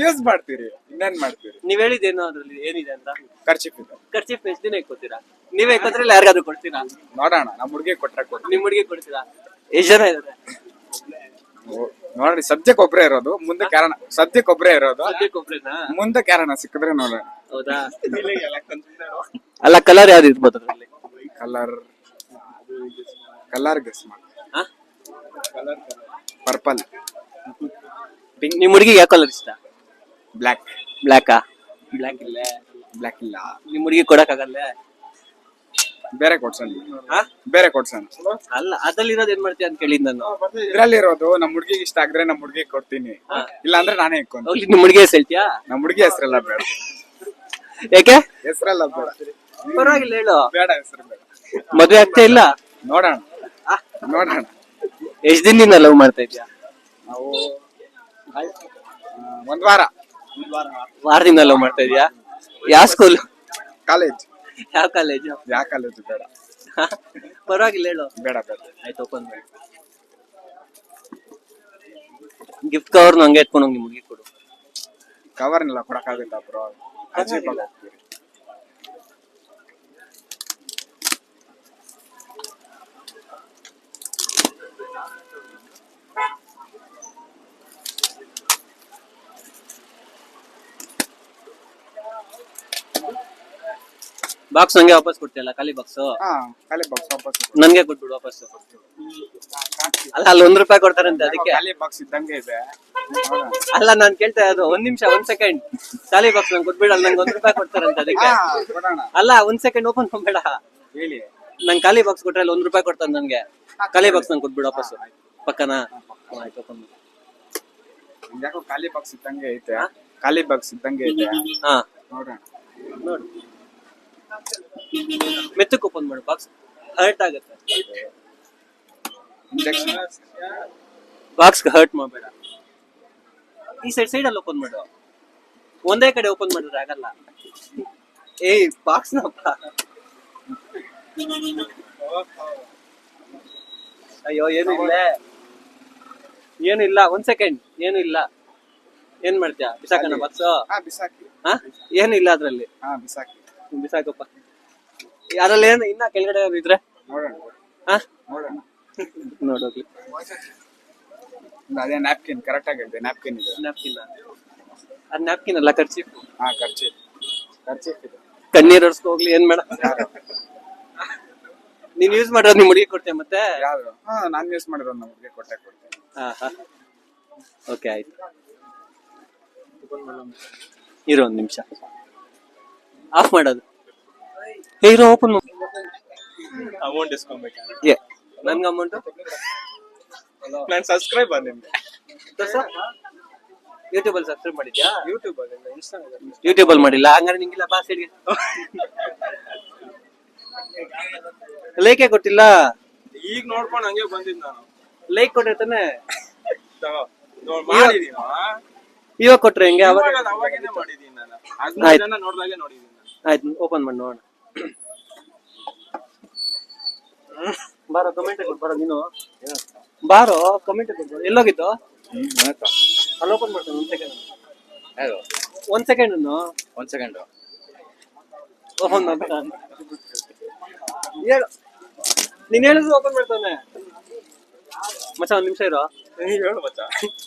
ಯೂಸ್ ಮಾಡ್ತೀರಿ, ಇನ್ನೇನ್ ಮಾಡ್ತೀರಿ? ನೀವ್ ಹೇಳಿದೇನೋ ಅದ್ರಲ್ಲಿ ಏನಿದೆ ಅಂತ? ಖರ್ಚಿಪ್ ಎಷ್ಟು ದಿನ ಇಕ್ಕೋತೀರಾ? ನೀವೇ ಇಕ್ಕೋತೀರಾ ಇಲ್ಲ ಯಾರಿಗಾದ್ರು ಕೊಡ್ತೀರಾ? ನೋಡೋಣ, ನಮ್ಮ ಹುಡುಗಿ ಕೊಟ್ರೆ ಕೊಡ್ತೀನಿ. ನಿಮ್ ಹುಡುಗಿ ಕೊಡ್ತೀರಾ? ಎಷ್ಟ್ ಜನ ಇದಾರೆ? ನೋಡ್ರಿ, ಸದ್ಯಕ್ಕೆ ಒಬ್ರೇ ಇರೋದು, ಮುಂದಕ್ಕೆ ಯಾರಣ ಸದ್ಯಕ್ಕೆ ಒಬ್ರೇನಾ? ಮುಂದಕ್ಕೆ ಯಾರಣ ಸಿಕ್ಕಿದ್ರೆ ನೋಡೋಣ. ಹೌದಾ? ಅಲ್ಲ, ಕಲರ್ ಯಾವ್ದು ಇರ್ಬೋದು ಅದ್ರಲ್ಲಿ? ಕಲರ್ ಗೆಸ್ ಮಾಡಿ. ಪರ್ಪಲ್. ನಿಮ್ ಹುಡುಗಿಗೆ ಯಾವ ಕಲರ್ ಇಷ್ಟ? ಬ್ಲ್ಯಾಕ್. ಬ್ಲ್ಯಾಕಾ? ಬ್ಲ್ಯಾಕ್ ಇಲ್ಲ, ಬ್ಲ್ಯಾಕ್ ಇಲ್ಲ. ನಿಮ್ ಹುಡುಗಿ ಕೊಡಕ್ಕಾಗಲ್ಲ. ಬೇರೆ ಕೊಡ್ಸೋಣ. ಹಾ? ಬೇರೆ ಕೊಡ್ಸೋಣ. ಅಲ್ಲ ಅದ್ರಲ್ಲಿ ಇರೋದ್ ಏನ್ ಮಾಡ್ತೀಯ ಅಂತ ಕೇಳಿದ್ ನಾನು. ಇದ್ರಲ್ಲಿರೋದು ನಮ್ ಹುಡ್ಗಿಗೆ ಇಷ್ಟ ಆಗಿದ್ರೆ ನಮ್ ಹುಡ್ಗಿಗೆ ಕೊಡ್ತೀನಿ, ಇಲ್ಲ ಅಂದ್ರೆ ನಾನೇ ಇಕ್ಕೊಂತೀನಿ. ಹೋಗ್ಲಿ ನಿಮ್ ಹುಡುಗಿ ಹೆಸರು ಹೇಳ್ತೀಯಾ? ನಮ್ ಹುಡ್ಗಿ ಹೆಸರೆಲ್ಲ ಬೇಡ. ಯಾಕೆ? ಹೆಸರೆಲ್ಲ ಬೇಡ. ಪರವಾಗಿಲ್ಲ ಹೇಳು. ಬೇಡ, ಹೆಸರು ಬೇಡ. ಮದ್ವೆ ಆಗ್ತಾ ಇಲ್ಲ? ನೋಡೋಣ ನೋಡೋಣ. ಎಷ್ಟ್ ದಿನದಿಂದ ಲವ್ ಮಾಡ್ತಾ ಇದ್ಯಾ? ನಾವು ಒಂದ್ ವಾರ. ವಾರದಿಂದ ಲವ್ ಮಾಡ್ತಾ ಇದ್ಯಾ? ಯಾವ ಸ್ಕೂಲ್? ಕಾಲೇಜ್. ಯಾವ ಕಾಲೇಜು? ಯಾವ ಕಾಲೇಜ್ ಬೇಡ. ಪರವಾಗಿಲ್ಲ ಹೇಳು. ಬೇಡ ಬೇಡ. ಆಯ್ತು ಓಪನ್ ಮಾಡಿ. ಗಿಫ್ಟ್ ಕವರ್ ನಂಗೆ ಎತ್ಕೊಂಡು ಹೋಗಿ ನಿಮ್ ಹುಡುಗಿ ಕೊಡು. ಕವರ್ನೆಲ್ಲ ಕೊಡಕ್ಕಾಗುತ್ತಾ ಬ್ರೋ? ಅಜೀಬ್ ಆಗಿ ಹೋಗ್ತೀರಿ. ಬಾಕ್ಸ್ ನಂಗೆ ವಾಪಸ್ ಕೊಡ್ತೀಯಲ್ಲ, ಖಾಲಿ ಬಾಕ್ಸ್ ಹಾ, ಖಾಲಿ ಬಾಕ್ಸ್ ವಾಪಸ್. ನನ್ಗೆ ಕೊಟ್ಬಿಡು ವಾಪಸ್. ಅಲ್ಲ ಅಲ್ಲಿ ₹1 ಕೊಡ್ತಾರಂತೆ ಅದಕ್ಕೆ. ಖಾಲಿ ಬಾಕ್ಸ್ ಇದ್ದಂಗೆ ಇದೆ. ನೋಡೋಣ. ಅಲ್ಲ ನಾನ್ ಕೇಳ್ತಾ ಇರೋದು ಒಂದ್ ನಿಮಿಷ, 1 ಸೆಕೆಂಡ್. ಖಾಲಿ ಬಾಕ್ಸ್ ನಂಗೆ ಕೊಟ್ಬಿಡಲ್ಲ, ನಂಗೆ ₹1 ಕೊಡ್ತಾರಂತೆ ಅದಕ್ಕೆ. ಕೊಡೋಣ. ಅಲ್ಲ 1 ಸೆಕೆಂಡ್ ಓಪನ್ ಮಾಡ್ಬೇಡ. ಹೇಳಿ. ನಂಗೆ ಖಾಲಿ ಬಾಕ್ಸ್ ಕೊಟ್ರೆ ಅಲ್ಲಿ ₹1 ಕೊಡ್ತಾನೆ ನನ್ಗೆ. ಖಾಲಿ ಬಾಕ್ಸ್ ನಂಗೆ ಕೊಟ್ಬಿಡು ವಾಪಸ್. ಪಕ್ಕನಾ? ಆಯ್ತು ಓಪನ್ ಮಾಡಿ. ಯಾಕೋ ಖಾಲಿ ಬಾಕ್ಸ್ ಇದ್ದಂಗೆ ಐತೆ. ಖಾಲಿ ಬಾಕ್ಸ್ ಇದ್ದಂಗೆ ಐತೆ. ಹಾ ನೋಡೋಣ. ನೋಡಿ, ಮೆತ್ತಕ್ಕೆ ಓಪನ್ ಮಾಡು, ಬಾಕ್ಸ್ ಹರ್ಟ್ ಆಗುತ್ತೆ. ಇಂಜೆಕ್ಷನ್. ಬಾಕ್ಸ್ ಹರ್ಟ್ ಮಾಡಬೇಡ. ಈ ಸೈಡ್ ಅಲ್ಲಿ ಓಪನ್ ಮಾಡು. ಒಂದೇ ಕಡೆ ಓಪನ್ ಮಾಡಿದ್ರೆ ಆಗಲ್ಲ. ಏಯ್ ಬಾಕ್ಸ್ ಅಯ್ಯೋ ಏನು ಇಲ್ಲ, ಏನು ಇಲ್ಲ. 1 ಸೆಕೆಂಡ್. ಏನು ಇಲ್ಲ. ಏನ್ ಮಾಡ್ತೀಯ? ಬಿಸಾಕಣ ಬಾಕ್ಸ್? ಹಾ, ಬಿಸಾಕಿ. ಹಾ, ಏನು ಇಲ್ಲ ಅದ್ರಲ್ಲಿ. ಹಾ, ಬಿಸಾಕಿ. ಬಿಸಾಕಪ್ಪ. ಅದ್ರಲ್ಲಿ ಏನು ಇನ್ನ ಕೆಳಗಡೆ ಇದ್ರೆ ನೋಡೋಣ. ಹಾ ನೋಡೋಣ. ನೋಡೋಗ್ಲಿ. ಅದೇ ನ್ಯಾಪ್ಕಿನ್ ಕರೆಕ್ಟ್ ಆಗಿದೆ. ನ್ಯಾಪ್ಕಿನ್ ಇದೆ. ನ್ಯಾಪ್ಕಿನ್? ಅದ್ ನ್ಯಾಪ್ಕಿನ್ ಅಲ್ಲ, ಖರ್ಚೀಫ್. ಹಾ, ಖರ್ಚೀಫ್. ಖರ್ಚೀಫ್ ಇದೆ. ಕಣ್ಣೀರ್ ಒರ್ಸ್ಕೊ ಹೋಗ್ಲಿ. ಏನ್ ಬೇಡ. ನೀನ್ ಯೂಸ್ ಮಾಡೋದು ನಿಮ್ ಹುಡುಗಿ ಕೊಡ್ತೀಯ ಮತ್ತೆ? ಯಾವ್ದು? ಹಾ, ನಾನ್ ಯೂಸ್ ಮಾಡಿರೋದು ನಮ್ಮ ಹುಡುಗಿ ಕೊಡ್ತೇನೆ. ಹಾ ಓಕೆ ಆಯ್ತು. ಇರೋ ಒಂದ್ ನಿಮಿಷ, ಆಫ್ ಮಾಡೋದು. ಇರೋ ಓಪನ್ ಅಮೌಂಟ್ ಇಸ್ಕೊಬೇಕು. ನನ್ಗೆ ಅಮೌಂಟ್ ನಾನು ಸಬ್ಸ್ಕ್ರೈಬರ್ ನಿಮ್ಗೆ. ಯೂಟ್ಯೂಬ್ ಅಲ್ಲಿ ಸಬ್ಸ್ಕ್ರೈಬ್ ಮಾಡಿದ್ಯಾ? ಯೂಟ್ಯೂಬ್ ಅಲ್ಲಿ, ಇನ್ಸ್ಟಾಗ್ರಾಮ್. ಯೂಟ್ಯೂಬ್ ಅಲ್ಲಿ ಮಾಡಿಲ್ಲ? ಹಂಗಾರೆ ನಿಂಗಿಲ್ಲ ಬಾ ಸೈಡ್ಗೆ. ಲೈಕೇ ಕೊಟ್ಟಿಲ್ಲ. ಈಗ ನೋಡ್ಕೊಂಡು ಹಂಗೆ ಬಂದಿದ್ ನಾನು. ಲೈಕ್ ಕೊಟ್ಟಿರ್ತಾನೆ. ಮಾಡಿದೀನಿ. ಇವಾಗ ಕೊಟ್ರೆ ಹೆಂಗೆ? ಅವಾಗೇನೆ ಮಾಡಿದೀನಿ ನಾನು. 15 ಜನ ನೋಡ್ದಾಗೆ ನೋಡಿದೀನಿ ನಾನು. ಆಯ್ತು ಓಪನ್ ಮಾಡಿ ನೋಡೋಣ. ಬಾರೋ ಕಮೆಂಟ್ ಕೊಟ್ಟು ಬಾರೋ ನೀನು. ಬಾರೋ ಕಮೆಂಟ್ ಕೊಟ್ಟು. ಎಲ್ಲೋಗಿತ್ತು? ಅಲ್ಲಿ ಓಪನ್ ಮಾಡ್ತಾನೆ. 1 ಸೆಕೆಂಡ್. 1 ಸೆಕೆಂಡ್. 1 ಸೆಕೆಂಡ್. ಓಪನ್ ಮಾಡ್ತಾನೆ. ಹೇಳು, ನೀನ್ ಹೇಳಿದ್ರು ಓಪನ್ ಮಾಡ್ತಾನೆ. ಮಚ್ಚ 1 ನಿಮಿಷ ಇರೋ. ಹೇಳು ಮಚ್ಚ.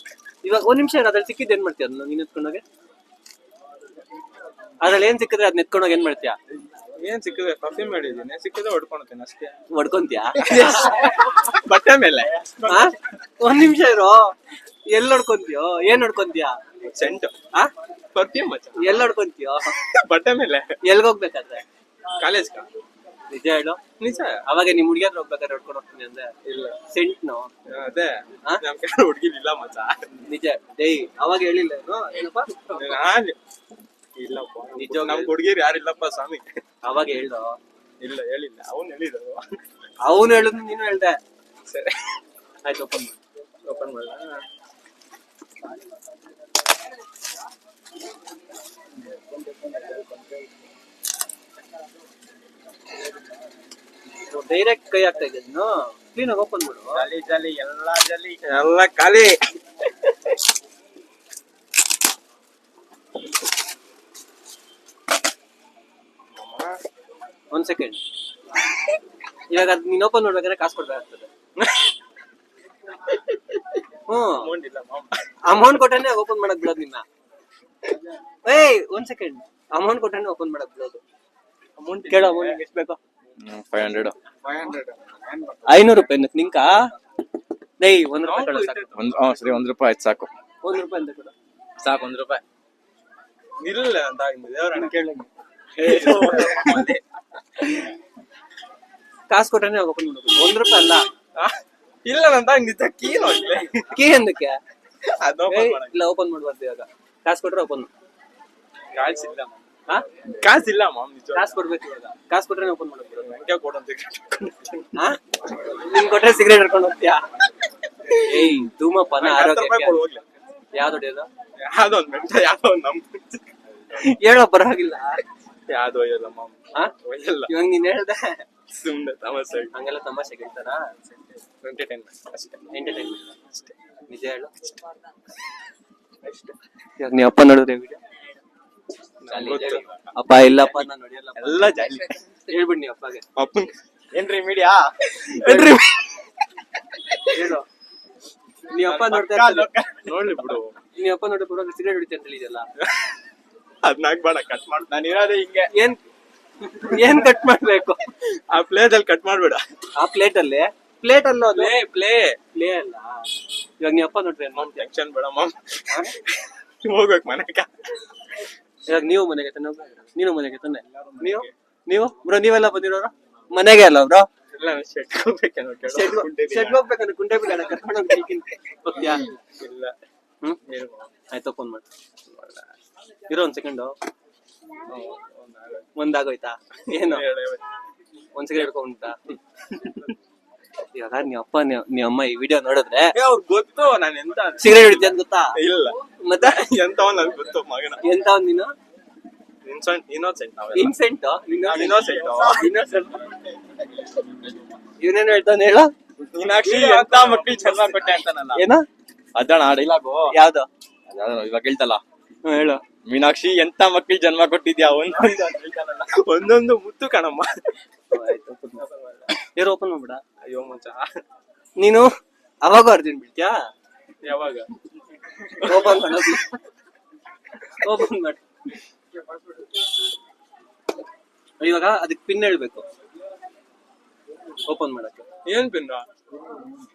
ಇವಾಗ 1 ನಿಮಿಷ ಇರೋ. ಅದ್ರಲ್ಲಿ ಸಿಕ್ಕಿದ್ದು ಏನ್ ಮಾಡ್ತೀಯ? ಅದನ್ನ ನೀನ್ ಎತ್ಕೊಂಡೋಗಿ ಅದ್ರಲ್ಲಿ ಏನ್ ಸಿಕ್ಕಿದ್ರೆ ಅದನ್ನ ಎತ್ಕೊಂಡೋಗಿ ಏನ್ ಮಾಡ್ತೀಯ? ಏನ್ ಸಿಕ್ಕಿದ್ರೆ ಪರ್ಫ್ಯೂಮ್ ಮಾಡಿದೀನಿ, ಸಿಕ್ಕಿದ್ರೆ ಹೊಡ್ಕೊಳ್ತೇನೆ ಅಷ್ಟೇ. ಹೊಡ್ಕೊಂತೀಯ? ಬಟ್ಟೆ ಮೇಲೆ. 1 ನಿಮಿಷ ಇರೋ. ಎಲ್ಲಿ ಹೊಡ್ಕೊಂತೀಯೋ? ಏನ್ ಹೊಡ್ಕೊಂತೀಯ? ಸೆಂಟ್. ಪರ್ಫ್ಯೂಮ್ ಮಚ್ಚ. ಎಲ್ಲಿ ಹೊಡ್ಕೊಂತೀಯೋ? ಬಟ್ಟೆ ಮೇಲೆ. ಎಲ್ಗೋಗ್ಬೇಕಾದ್ರೆ? ಕಾಲೇಜ್. ನಿಜ ಹೇಳು. ನಿಜ. ಅವಾಗ ನಿಮ್ ಹುಡುಗಿಯರ್ ಹೋಗ್ಬೇಕಾದ್ರೆ ಹೊಡ್ಕೊಂಡು ಹೋಗ್ತೀನಿ ಅಂದೆ. ಇಲ್ಲ. ಸೆಂಟ್ನು? ಅದೇ ನಮ್ ಕಡೆ ಹುಡುಗಿ ಇಲ್ಲ ಮಚ್ಚ. ನಿಜ. ಡೇಯ್ ಅವಾಗ ಹೇಳಿಲ್ಲ ಏನಪ್ಪ? ನಾನು ಇಲ್ಲಪ್ಪ. ನಿಜ. ನಮ್ ಹುಡುಗಿಯರು ಯಾರಿಲ್ಲಪ್ಪ ಸ್ವಾಮಿ. ಅವಾಗ ಹೇಳ್ದೋ? ಇಲ್ಲ ಹೇಳಿಲ್ಲ. ಅವ್ನು ಹೇಳಿದ್ರು. ಅವನು ಹೇಳಿದ್ರು ನೀನು ಹೇಳ್ದೆ. ಸರಿ ಆಯ್ತು ಓಪನ್ ಮಾಡಿ. ಓಪನ್ ಮಾಡ. ಡೈರೆಕ್ಟ್ ಕೈ ಆಗ್ತಾ ಇದೆ ನೀನು. ಕ್ಲೀನ್ ಆಗಿ ಓಪನ್ ಮಾಡು. ಜಾಲಿ ಜಾಲಿ ಎಲ್ಲ ಜಾಲಿ ಎಲ್ಲ ಖಾಲಿ. ಒಂದ್ ಸೆಕೆಂಡ್. ಇವಾಗ ಅದ್ ನೀನ್ ಓಪನ್ ಮಾಡ್ಬೇಕಾದ್ರೆ ಕಾಸು ಕೊಡ್ಬೇಕಾಗ್ತದೆ. ಅಮೌಂಟ್ ಇಲ್ಲ. ಅಮೌಂಟ್ ಕೊಟ್ಟನೆ ಓಪನ್ ಮಾಡಕ್ ಬಿಡೋದು ನಿನ್ನ. ಏಯ್ 1 ಸೆಕೆಂಡ್. ಅಮೌಂಟ್ ಕೊಟ್ಟನೆ ಓಪನ್ ಮಾಡಕ್ ಬಿಡೋದು. ಅಮೌಂಟ್ ಕೇಳೋ ಅಮೌಂಟ್ ಎಷ್ಟು ಬೇಕೋ? 500. 500 ರೂಪಾಯಿ ನಿಂಕ? ಡೇಯ್ ₹1 ಕೊಡು ಸಾಕು. ಸರಿ ₹1 ಆಯ್ತು ಸಾಕು. ₹1 ಅಂತ ಕೊಡು ಸಾಕು. ₹1 ಇಲ್ಲ ಅಂತ ದೇವರನ್ನ ಕೇಳಿ. ಕಾಸು ಕೊಟ್ರೆ ಓಪನ್ ಮಾಡ್ಬೇಕು. ₹1 ಅಲ್ಲ. ಇಲ್ಲ ನಂತ ನಿಜ ಕೀನು ಕೀ ಎಂದಕ್ಕೆ? ಇಲ್ಲ ಓಪನ್ ಮಾಡ್ಬಾರ್ದು ಇವಾಗ. ಕಾಸು ಕೊಟ್ರೆ ಓಪನ್. ಕಾಸಿಲ್ಲ ಹಾ ಕಾಸಿಲ್ಲ ಮಾಮ್ ನಿಜ ಕಾಸು ಕೊಡ್ಬೇಕು ಇವಾಗ. ಕಾಸು ಕೊಟ್ರೆ ಓಪನ್ ಮಾಡ್ಬೇಕು. ನಂಗೆ ಕೊಡಂತ ಹಾ ನಿನ್ ಕೊಟ್ರೆ ಸಿಗರೇಟ್ ಹಿಡ್ಕೊಂಡು ಹೋಗ್ತೀಯಾ? ಏಯ್ ಧೂಮಪಾನ ಆರೋಗ್ಯಕ್ಕೆ ಯಾವ್ದು ಹೊಡೆಯೋದು? ಯಾವ್ದೋ ಒಂದ್ ಮೆಂಟ ಯಾವ್ದೋ ಒಂದ್ ನಮ್ ಹೇಳೋ ಪರವಾಗಿಲ್ಲ. ಯಾವ್ದು ಒಯ್ಯಲ್ಲ ಮಾಮ್ ಒಯ್ಯಲ್ಲ. ಇವಾಗ ನೀನ್ ಹೇಳ್ದೆ ಸುಮ್ನೆ ತಮಾಷೆ ಹಂಗೆಲ್ಲ ತಮಾಷೆ ಹೇಳ್ತಾರ? ಎಂಟರ್ಟೈನ್ಮೆಂಟ್ ಅಷ್ಟೇ. ಎಂಟರ್ಟೈನ್ಮೆಂಟ್ ಅಷ್ಟೇ. ನಿಜ ಹೇಳು ಅಷ್ಟೇ. ಇವಾಗ ನೀ ಅಪ್ಪ ನೋಡಿದ್ರೆ ವಿಡಿಯೋ ಅಪ್ಪ ಇಲ್ಲಪ್ಪ ನಾನು ನೋಡಿಯಲ್ಲ ಎಲ್ಲ ಜಾಲಿ ಹೇಳ್ಬಿಡ್ ನೀ ಅಪ್ಪಗೆ. ಅಪ್ಪನ್ ಏನ್ರಿ ಮೀಡಿಯಾ ಹೇಳು ನೀ ಅಪ್ಪ ನೋಡ್ತಾ ನೋಡ್ಲಿ ಬಿಡು. ನೀ ಅಪ್ಪ ನೋಡಿದ್ರೆ ಪೂರ ಸಿಗರೇಟ್ ಹೊಡಿತೆ ಅಂತ ಹೇಳಿದಲ್ಲ. ಅದ್ನಾಗ್ಬೇಡ ಕಟ್ ಮಾಡ್. ನಾನು ಇರೋದೇ ಹಿಂಗೆ. ಏನ್ ಕಟ್ ಮಾಡ್ಬೇಕು? ಆ ಪ್ಲೇಟ್ ಅಲ್ಲಿ ಕಟ್ ಮಾಡ್ಬೇಡ. ಆ ಪ್ಲೇಟ್ ಅಲ್ಲಿ ಅದು ಪ್ಲೇ ಅಲ್ಲ. ಇವಾಗ ನೀ ಅಪ್ಪ ನೋಡ್ರಿ ಟೆನ್ಷನ್ ಬೇಡ ಮಾಮ್. ಹೋಗ್ಬೇಕು ಮನೆಗ. ಇವಾಗ ನೀವು ಮನೆಗೆ ತಾನೆ ನೀನು ಮನೆಗೆ ತಾನೆ ನೀವು ಬ್ರೋ ನೀವೆಲ್ಲ ಬಂದಿರೋರು ಮನೆಗೆ ಅಲ್ಲ ಬ್ರೋ? ಇಲ್ಲ ಶೆಡ್ ಹೋಗ್ಬೇಕೇನೋ ಶೆಡ್ ಹೋಗ್ಬೇಕಂದ್ರೆ ಕುಂಟೆ ಬಿಡ ಕರ್ಕೊಂಡು ಹೋಗ್ತೀಯಾ? ಇಲ್ಲ ಆಯ್ತು ಫೋನ್ ಮಾಡಿ ಇರೋ ಒಂದ್ ಸೆಕೆಂಡ್. ಒಂದಾಗೋಯ್ತಾ? ಏನು ಒಂದ್ ಸೆಕೆಂಡ್ ಹಿಡ್ಕೊಂಡ್ಬಿಟ್ಟ? ಇವಾಗ ನೀ ಅಮ್ಮ ಈ ವಿಡಿಯೋ ನೋಡಿದ್ರೆ ಅವ್ರು ಗೊತ್ತು ನಾನು ಎಂತ ಸಿಗರೇಟ್ ಹಿಡಿದ್ದೆ ಅಂತ ಗೊತ್ತಾ? ಇಲ್ಲ ಮತ್ತೆ ಎಂತವ್ ನನ್ ಗೊತ್ತು ಮಗನ. ಎಂತ ನೀನು ಇನ್ಸೆಂಟ್ ಇವನೇನು ಹೇಳ್ತಾನೆ ಹೇಳ? ಮೀನಾಕ್ಷಿ ಎಂತ ಮಕ್ಳಿಗೆ ಜನ್ಮ ಕೊಟ್ಟೆ ಅಂತಾನಲ್ಲ. ಏನ ಅದಣ್ಣ ಡೈಲಾಗು ಯಾವ್ದು? ಇವಾಗ ಹೇಳ್ತಲ್ಲ ಹೇಳು. ಮೀನಾಕ್ಷಿ ಎಂತ ಮಕ್ಳಿಗೆ ಜನ್ಮ ಕೊಟ್ಟಿದ್ಯಾ ಒಂದೊಂದು ಮುತ್ತು ಕಣಮ್ಮ. ಯಾರು ಓಪನ್ ಮಾಡ್ಬಿಡ. ಅಯ್ಯೋ ಮುಂಚ ನೀನು ಅವಾಗ ಅರ್ಜೆಂಟ್ ಬಿಡ್ತೀಯಾ? ಯಾವಾಗ ಓಪನ್ ಮಾಡೋದು? ಓಪನ್ ಮಾಡಿ. ಇವಾಗ ಅದಕ್ಕೆ ಪಿನ್ ಹೇಳ್ಬೇಕು ಓಪನ್ ಮಾಡಕ್ಕೆ. ಏನ್ ಪಿನ್?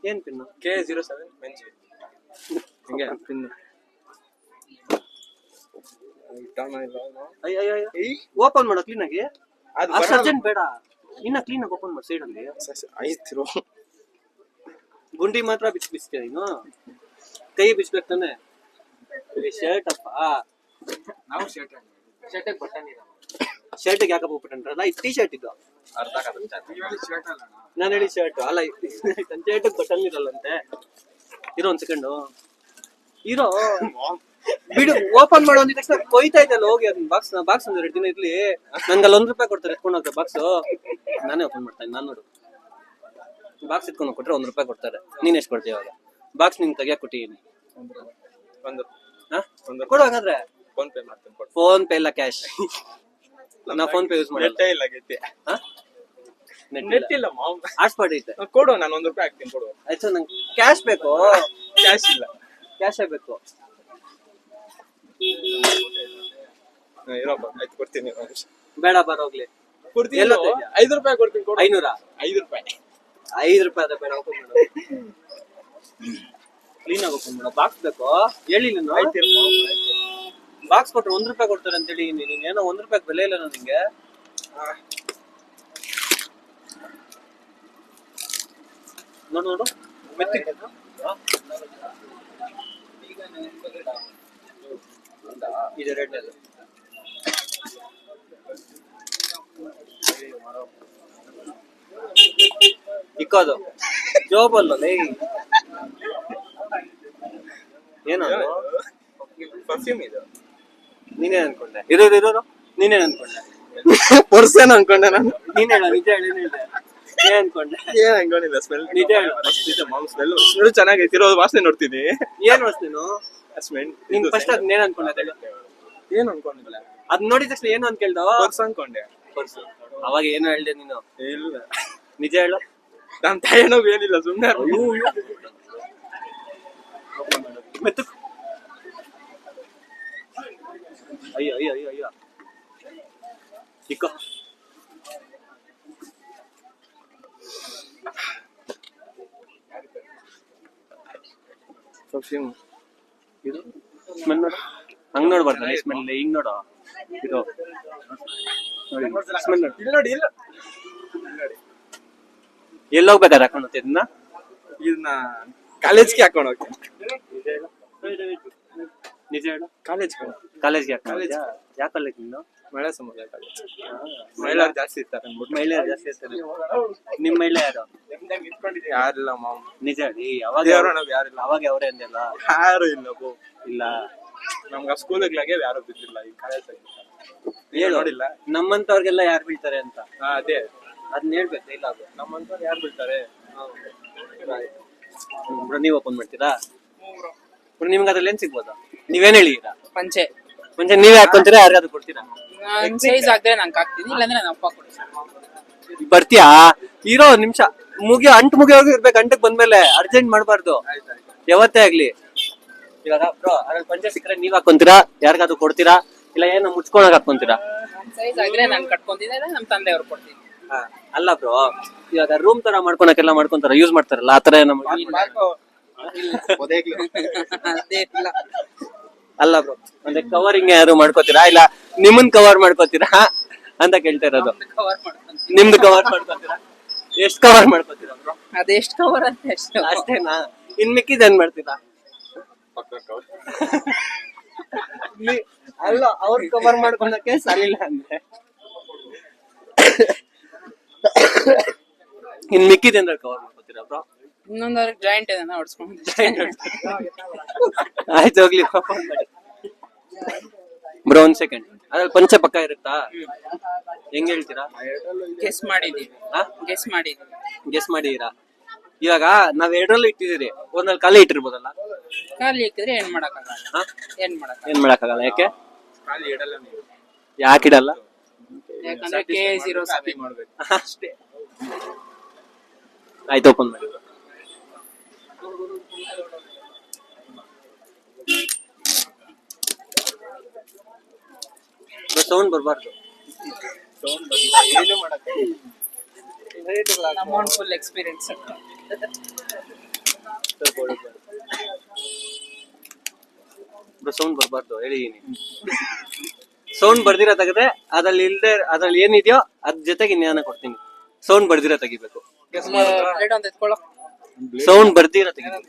ಏನ್ ಪಿನ್? K07 ಮೆಂಜಿ ಹಿಂಗೆ ಪಿನ್. ಓಪನ್ ಮಾಡೋ ಕ್ಲೀನ್ ಆಗಿ. ಅಷ್ಟು ಅರ್ಜೆಂಟ್ ಬೇಡ, ಇನ್ನ ಕ್ಲೀನ್ ಆಗಿ ಓಪನ್ ಮಾಡಿ ಸೈಡ್ ಅಲ್ಲಿ. ಆಯ್ತಿರೋ ಗುಂಡಿ ಮಾತ್ರ ಬಿಚ್ಚಿಸ್ತೀಯ ನೀನು, ಕೈ ಬಿಚ್ಬೇಕು ತಾನೆ. ಶರ್ಟ್ ಅಪ್ಪ ನಾವು ಶರ್ಟ್ ಶರ್ಟ್ ಯಾಕಪ್ಪ ಬಿಟ್ಟಂದ್ರಲ್ಲ, ಇದು ಟೀ ಶರ್ಟ್ ಇದು. ನಾನು ಹೇಳಿ ಶರ್ಟ್ ಅಲ್ಲ, ಶರ್ಟ್ ಬಟನ್ ಇರಲ್ಲಂತೆ. ಇರೋ ಒಂದ್ ಸೆಕೆಂಡ್ ಇರೋ ಬಿಡು. ಓಪನ್ ಮಾಡೋ ಅಂದಿದ ತಕ್ಷಣ ಕೊಯ್ತಾ ಇದ್ದಲ್ಲ ಹೋಗಿ ಅದನ್ನ ಬಾಕ್ಸ್ ಒಂದ್ 2 ದಿನ ಇರ್ಲಿ. ನನ್ಗೆ ಅಲ್ಲಿ ₹1 ಕೊಡ್ತಾರೆ ಎತ್ಕೊಂಡು ಹೋಗ್ತಾರೆ ಬಾಕ್ಸ್. ನಾನೇ ಓಪನ್ ಮಾಡ್ತಾ ಇದ್ದೀನಿ. ನಾನು ನೋಡು ಬಾಕ್ಸ್ ಎತ್ಕೊಂಡು ಕೊಟ್ರೆ ₹1 ಕೊಡ್ತಾರೆ. ನೀನ್ ಎಷ್ಟು ಕೊಡ್ತೀಯ ಇವಾಗ? ಬಾಕ್ಸ್ ನಿನ್ ತೆಗಿಯಕ್ ಕೊಟ್ಟಿದ್ದೀನಿ. ಕೊಡು ಹಾಗಾದ್ರೆ. ಫೋನ್ ಪೇ ಮಾಡ್ತೀನಿ. ಫೋನ್ ಪೇ ಇಲ್ಲ ಕ್ಯಾಶ್. ನಾ ಫೋನ್ ಪೇ ಯೂಸ್ ಮಾಡಲ್ಲ. ಇಲ್ಲ ಗೆತ್ತೆ ನೆಟ್ ಇಲ್ಲ ಮಾಮ್. ಹಾಟ್ಸ್ಪಾಟ್ ಐತೆ ಕೊಡು, ನಾನು ₹1 ಹಾಕ್ತೀನಿ ಕೊಡು. ಆಯ್ತು, ನಂಗೆ ಕ್ಯಾಶ್ ಬೇಕು. ಕ್ಯಾಶ್ ಇಲ್ಲ, ಕ್ಯಾಶೇ ಬೇಕು. ಇರೋಪ್ಪ ಆಯ್ತು ಕೊಡ್ತೀನಿ. ಬೇಡ ಬರೋಗ್ಲಿ ಕೊಡ್ತೀನಿ. ಎಲ್ಲ ₹5 ಕೊಡ್ತೀನಿ ಕೊಡು. 500 ₹5 ಅದ ಬೇಡ. ಓಪನ್ ಮಾಡು, ಕ್ಲೀನ್ ಆಗಿ ಓಪನ್ ಮಾಡು. ಬಾಕ್ಸ್ ಬೇಕು ಹೇಳಿಲ್ಲ ಬಾಕ್ಸ್ ಕೊಟ್ರೆ ₹1 ಕೊಡ್ತಾರೆ ಅಂತ ಹೇಳಿ. ನೀನ್ ಏನೋ ₹1 ಬೆಲೆ ಇಲ್ಲ ನಿಂಗೆ. ನೋಡು ಇದು ರೆಡ್ ಅದು. ಇಕ್ಕೋದು ಜೋಬಲ್ಲ ಏನು ಪರ್ಫ್ಯೂಮ್ ಇದು. ನೀನೇನ್ ಅನ್ಕೊಂಡೆ? ಇರೋರು ನೀನೇನ್ ಅನ್ಕೊಂಡೆ? ಪರ್ಸನ್ ಅನ್ಕೊಂಡೆ ನಾನು. ನೀನ್ ಹೇಳ, ನಿಜ ಹೇಳಿ. ಏನ್ ಅನ್ಕೊಂಡೆ? ಏನ್ ಅನ್ಕೊಂಡಿಲ್ಲ. ಸ್ಮೆಲ್ ನಿಜ ಹೇಳು. ಸ್ಮೆಲ್ ಚೆನ್ನಾಗೈತಿ. ಇರೋ ವಾಸನೆ ನೋಡ್ತೀನಿ. ಏನ್ ವಾಸನೆ? ನೀನ್ ಫಸ್ಟ್ ಅದ್ ಏನ್ ಅನ್ಕೊಂಡೆ? ಏನ್ ಅನ್ಕೊಂಡಿಲ್ಲ. ಅದ್ ನೋಡಿದ ತಕ್ಷಣ ಏನು ಅಂತ ಕೇಳ್ದ? ಪರ್ಸ್ ಅನ್ಕೊಂಡೆ. ಅವಾಗ ಏನು ಹೇಳ್ದೆ ನೀನು? ಇಲ್ಲ ನಿಜ ಹೇಳು. ನಮ್ ತಾಯಿನೋ ಏನಿಲ್ಲ ಸುಮ್ನೆ. ಮತ್ತೆ ಅಯ್ಯೋ ಇಕ್ಕ ಪರ್ಫ್ಯೂಮ್ ಇದು ಸ್ಮೆಲ್ ನೋಡು. ಹಂಗ್ ನೋಡ್ಬಾರ್ದು ಸ್ಮೆಲ್, ಹಿಂಗ್ ನೋಡು. ಇದು ಇಲ್ಲಿ ನೋಡಿ ಇಲ್ಲ ಎಲ್ಲಿ ಹೋಗ್ಬೇಕಾದ್ರೆ ಹಾಕೊಂಡು ಇದನ್ನ ಇದನ್ನ ಕಾಲೇಜ್ಗೆ ಹಾಕೊಂಡು ಹೋಗಿ ನಿಜ ಹೇಳು. ಕಾಲೇಜ್ ಕಾಲೇಜ್ಗೆ ಹಾಕೊಂಡು ಯಾವ ಕಾಲೇಜ್ ನಿಂದು? ಮಳೆ ಸಮುದಾಯ ಕಾಲೇಜ್ ಮಹಿಳೆಯರು ಜಾಸ್ತಿ ಇರ್ತಾರೆ ಮಹಿಳೆಯರು ಜಾಸ್ತಿ ಇರ್ತಾರೆ. ನಿಮ್ ಮಹಿಳೆ ಯಾರು? ಯಾರಿಲ್ಲ ಮಾಮ್ ನಿಜ ಹೇಳಿ. ಅವಾಗ ಯಾರಿಲ್ಲ ಅವಾಗ ಅವರೇ ಅಂದಿಲ್ಲ. ಯಾರು ಇಲ್ಲ ಇಲ್ಲ ನಮ್ಗ ಸ್ಕೂಲ್ಗಳಿಗೆ ಯಾರು ಬಿದ್ದಿಲ್ಲ ಈ ಕಾಲೇಜ್ ಹೇಳು. ನೋಡಿಲ್ಲ ನಮ್ಮಂತವ್ರಿಗೆಲ್ಲ ಯಾರು ಬೀಳ್ತಾರೆ ಅಂತ ಅದೇ ಅದನ್ನ ಹೇಳ್ಬೇಕು. ಇಲ್ಲ ಅದು ನಮ್ಮಂತವ್ರು ಯಾರು ಬೀಳ್ತಾರೆ ನೀವ್ ಓಪನ್ ಮಾಡ್ತೀರಾ? ನಿಮ್ಗೆ ಅದ್ರಲ್ಲಿ ಏನ್ ಸಿಗ್ಬೋದಾ? ನೀವೇನ್ ಹೇಳಿದೀರಾ? ಪಂಚೆ ಮುಂಚೆ ನೀವೇ ಹಾಕೊಂತೀರಾ ಯಾರಿಗಾದ್ರು ಕೊಡ್ತೀರಾ? ನಾನ್ ಸೈಜ್ ಆಗ್ದ್ರೆ ನಂಗೆ ಹಾಕ್ತೀನಿ, ಇಲ್ಲಾಂದ್ರೆ ನನ್ನ ಅಪ್ಪ ಕೊಡ್ತೀನಿ. ಬರ್ತೀಯಾ? ಇರೋ ನಿಮಿಷ ಮುಗಿಯೋರ್ಗು ಇರ್ಬೇಕು. ಅಂಟಕ್ ಬಂದ್ಮೇಲೆ ಅರ್ಜೆಂಟ್ ಮಾಡ್ಬಾರ್ದು ಯಾವತ್ತೇ ಆಗ್ಲಿ. ಇವಾಗ ಬ್ರೋ ಅದ್ರಲ್ಲಿ ಪಂಚೆ ಸಿಕ್ಕರೆ ನೀವ್ ಹಾಕೊಂತೀರಾ ಯಾರಿಗಾದ್ರು ಕೊಡ್ತೀರಾ ಇಲ್ಲ ಏನೋ ಮುಚ್ಕೊಳಕ್ ಹಾಕೊಂತೀರಾ? ನನ್ ಸೈಜ್ ಆಗ್ರೆ ನಾನ್ ಕಟ್ಕೊಂತೀನಿ, ಇಲ್ಲ ನಮ್ಮ ತಂದೆಯವ್ರು ಕೊಡ್ತೀನಿ. ಅಲ್ಲ ಬ್ರೋ, ಇವಾಗ ರೂಮ್ ತರ ಮಾಡ್ಕೊಳಕೆಲ್ಲ ಮಾಡ್ಕೊಂತಾರ, ಯೂಸ್ ಮಾಡ್ತಾರಲ್ಲ ಆತರ ನಮ್ಗೆ ಅದೇ ಇಲ್ಲ. ಅಲ್ಲ ಬ್ರೋ, ಅಂದ್ರೆ ಕವರಿಂಗ್ ಯಾರು ಮಾಡ್ಕೋತೀರಾ ಇಲ್ಲ ನಿಮ್ಮನ್ ಕವರ್ ಮಾಡ್ಕೋತೀರಾ ಅಂತ ಕೇಳ್ತಾ ಇರೋದು. ಕವರ್ ಮಾಡ್ಕೊಂತೀನಿ. ನಿಮ್ದು ಕವರ್ ಮಾಡ್ಕೋತೀರಾ? ಎಷ್ಟ್ ಕವರ್ ಮಾಡ್ಕೋತೀರಾ ಬ್ರೋ? ಅದೆಷ್ಟು ಕವರ್ ಅಂತ ಎಷ್ಟು. ಅಷ್ಟೇನಾ? ಇನ್ ಮಿಕ್ಕಿದ್ ಏನ್ ಮಾಡ್ತೀರಾ? ಅಲ್ಲ ಅವ್ರ ಕವರ್ ಮಾಡ್ಕೊಳಕ್ಕೆ ಸರಿಲ್ಲ ಅಂದ್ರೆ ಇನ್ ಮಿಕ್ಕಿದ್ ಕವರ್ ಮಾಡ್ಕೋತೀರಾ ಬ್ರೋ? ಇನ್ನೊಂದು ಜಾಯಿಂಟ್ ಏನ ಹೊಡ್ಸ್ಕೊಂಡು. ಆಯ್ತು ಹೋಗ್ಲಿ ಬ್ರೋ. ಒಂದ್ ಸೆಕೆಂಡ್, ಅದ್ರಲ್ಲಿ ಪಂಚೆ ಪಕ್ಕ ಇರುತ್ತಾ? ಹೆಂಗ್ ಹೇಳ್ತೀರಾ? ಗೆಸ್ ಮಾಡಿದೀವಿ. ಗೆಸ್ ಮಾಡಿದೀವಿ. ಗೆಸ್ ಮಾಡಿದೀರಾ? ಇವಾಗ ನಾವ್ ಎರಡರಲ್ಲೂ ಇಟ್ಟಿದೀರಿ, ಒಂದಲ್ಲಿ ಖಾಲಿ ಇಟ್ಟಿರ್ಬೋದಲ್ಲ? ಖಾಲಿ ಇಕ್ಕಿದ್ರೆ ಏನ್ ಮಾಡಕ್ಕಾಗಲ್ಲ. ಏನ್ ಮಾಡಕ್ಕಾಗಲ್ಲ. ಯಾಕೆ ಖಾಲಿ ಇಡಲ್ಲ ನೀವು ಯಾಕೆ ಇಡಲ್ಲ? ಯಾಕಂದ್ರೆ K0 ಕಾಪಿ ಮಾಡ್ಬೇಕು ಅಷ್ಟೇ. ಆಯ್ತು ಓಪನ್ ಮಾಡಿ. ಸೌಂಡ್ ಬರ್ಬಾರ್ದು. ಏನು ಮಾಡಕ್ಕೆ ಅಮೌಂಟ್ ಫುಲ್ ಎಕ್ಸ್ಪೀರಿಯನ್ಸ್. ಸೌಂಡ್ ಬರ್ಬಾರ್ದು ಹೇಳಿದೀನಿ. ಸೌಂಡ್ ಬರ್ದಿರ ತೆಗೆದ್ರೆ ಅದ್ರಲ್ಲಿ ಏನಿದೆಯೋ ಅದ್ ಜೊತೆಗೆ ಜ್ಞಾನ ಕೊಡ್ತೀನಿ. ಸೌಂಡ್ ಬರ್ದಿರ ತೆಗಿಬೇಕು. ಪ್ಲೇಟ್ ಅಂತ ಎತ್ಕೊಳ್ಳೋ. ಸೌಂಡ್ ಬರ್ದಿರ ತೆಗಿಬೇಕು.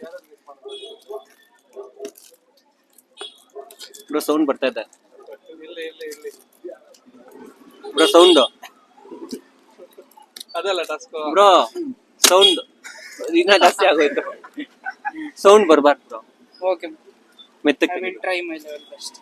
ಬ್ರೋ ಸೌಂಡ್ ಬರ್ತಾ ಇದೆ ಬ್ರೋ. ಸೌಂಡ್ ಅದಲ್ಲ ಟಾಸ್ಕ್ ಬ್ರೋ. ಸೌಂಡ್ ಇನ್ನ ಜಾಸ್ತಿ ಆಗೋಯ್ತು. ಸೌಂಡ್ ಬರ್ಬಾರ್ದು ಬ್ರೋ. ಓಕೆ, ಮೆತ್ತಕ್ಕೆ I will try my level best.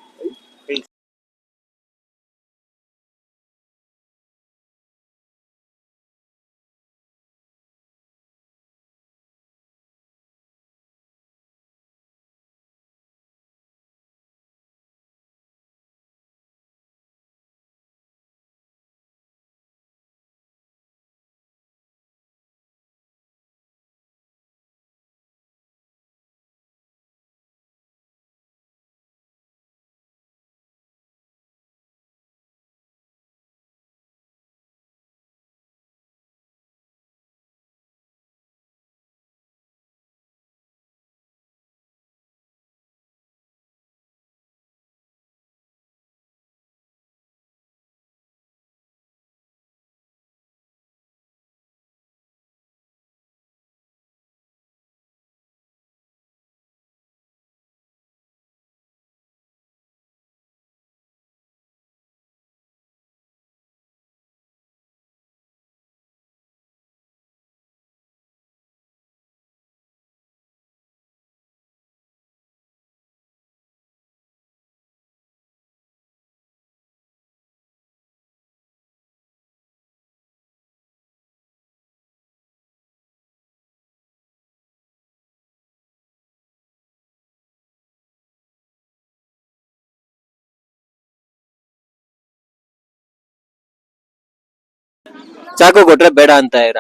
ಚಾಕು ಕೊಟ್ರೆ ಬೇಡ ಅಂತ ಇರ.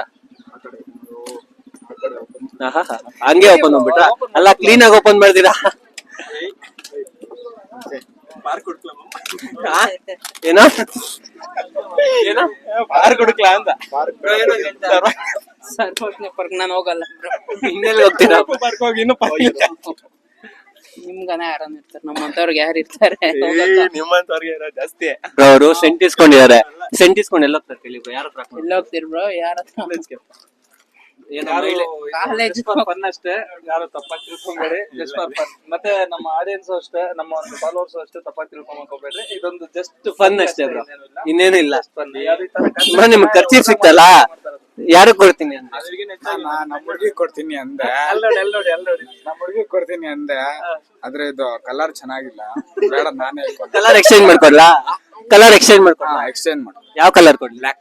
ಹಂಗೆ ಓಪನ್ ಮಾಡ್ಬಿಟ್ರ? ಅಲ್ಲ ಕ್ಲೀನ್ ಆಗಿ ಓಪನ್ ಮಾಡ್ತೀರಾ? ಏನೋ ಏನೋ ಬಾರ್ ಕೊಡ್ಕ್ಲಾ ಅಂತ ಸರ್ವಜ್ಞಪರ್ಕ್ ನಾನು ಹೋಗಲ್ಲ ಬ್ರೋ. ಇನ್ನೆಲ್ಲಿ ಹೋಗ್ತೀರಾ? ಪಾರ್ಕ್ ಹೋಗಿ ಇನ್ನು ನಿಮ್ಗನ ಯಾರನ್ನ ಇರ್ತಾರೆ, ನಮ್ಮಂತವ್ರಿಗೆ ಯಾರು ಇರ್ತಾರೆ? ನಿಮ್ಮಂತವ್ರಿಗೆ ಜಾಸ್ತಿ ಅವರು ಸೆಂಟ್ ಇಸ್ಕೊಂಡಿದ್ದಾರೆ. ಸೆಂಟ್ ಇಸ್ಕೊಂಡು ಎಲ್ಲ ಹೋಗ್ತಾರೆ ಕೇಳಿ ಯಾರ ಹತ್ರ ಹಾಕ್ಬೋದು? ಎಲ್ಲ ಹೋಗ್ತೀರಿ ಬ್ರೋ ಯಾರ ಏನೋ ಯಾರು ಮೈಲೇ- ಕಾಲೇಜ್ ಫನ್ ಅಷ್ಟೇ, ಯಾರು ತಪ್ಪಾಗಿ ತಿಳ್ಕೊಂಬೇಡಿ. Just for fun. ಮತ್ತೆ ನಮ್ಮ ಆಡಿಯನ್ಸ್ ಅಷ್ಟೇ, ನಮ್ಮ ಒಂದು ಫಾಲೋವರ್ಸ್ ಅಷ್ಟೇ ತಪ್ಪಾಗಿ ತಿಳ್ಕೊಂಬಕ್ ಹೋಗ್ಬೇಡ್ರಿ. ಇದೊಂದು ಜಸ್ಟ್ ಫನ್ ಅಷ್ಟೇ ಬ್ರೋ, ಏನಿಲ್ಲ. ಇನ್ನೇನು ಇಲ್ಲ. ಫನ್. ಯಾವ್ದು ಈ ತರ ಬ್ರೋ ನಿಮ್ಗೆ ಖರ್ಚು ಸಿಕ್ತಲ್ಲ, ಯಾರು ಕೊಡ್ತೀನಿ ಅಂತ ನಮ್ಮ ಹುಡುಗಿ ಕೊಡ್ತೀನಿ ಅಂದೆ, ನಮ್ಮ ಹುಡುಗಿ ಕೊಡ್ತೀನಿ ಅಂದೆ, ಆದ್ರೆ ಇದು ಕಲರ್ ಚೆನ್ನಾಗಿಲ್ಲ, ಬೇಡ ನಾನೇ ಕಲರ್ ಎಕ್ಸ್ಚೇಂಜ್ ಮಾಡ್ಕೊಡ್ಲಾ? ಕಲರ್ ಎಕ್ಸ್ಚೇಂಜ್ ಮಾಡ್ಕೊಡ್ಲಾ? ಎಕ್ಸ್ಚೇಂಜ್ ಮಾಡು. ಯಾವ ಕಲರ್ ಕೊಡ್ಲಿ?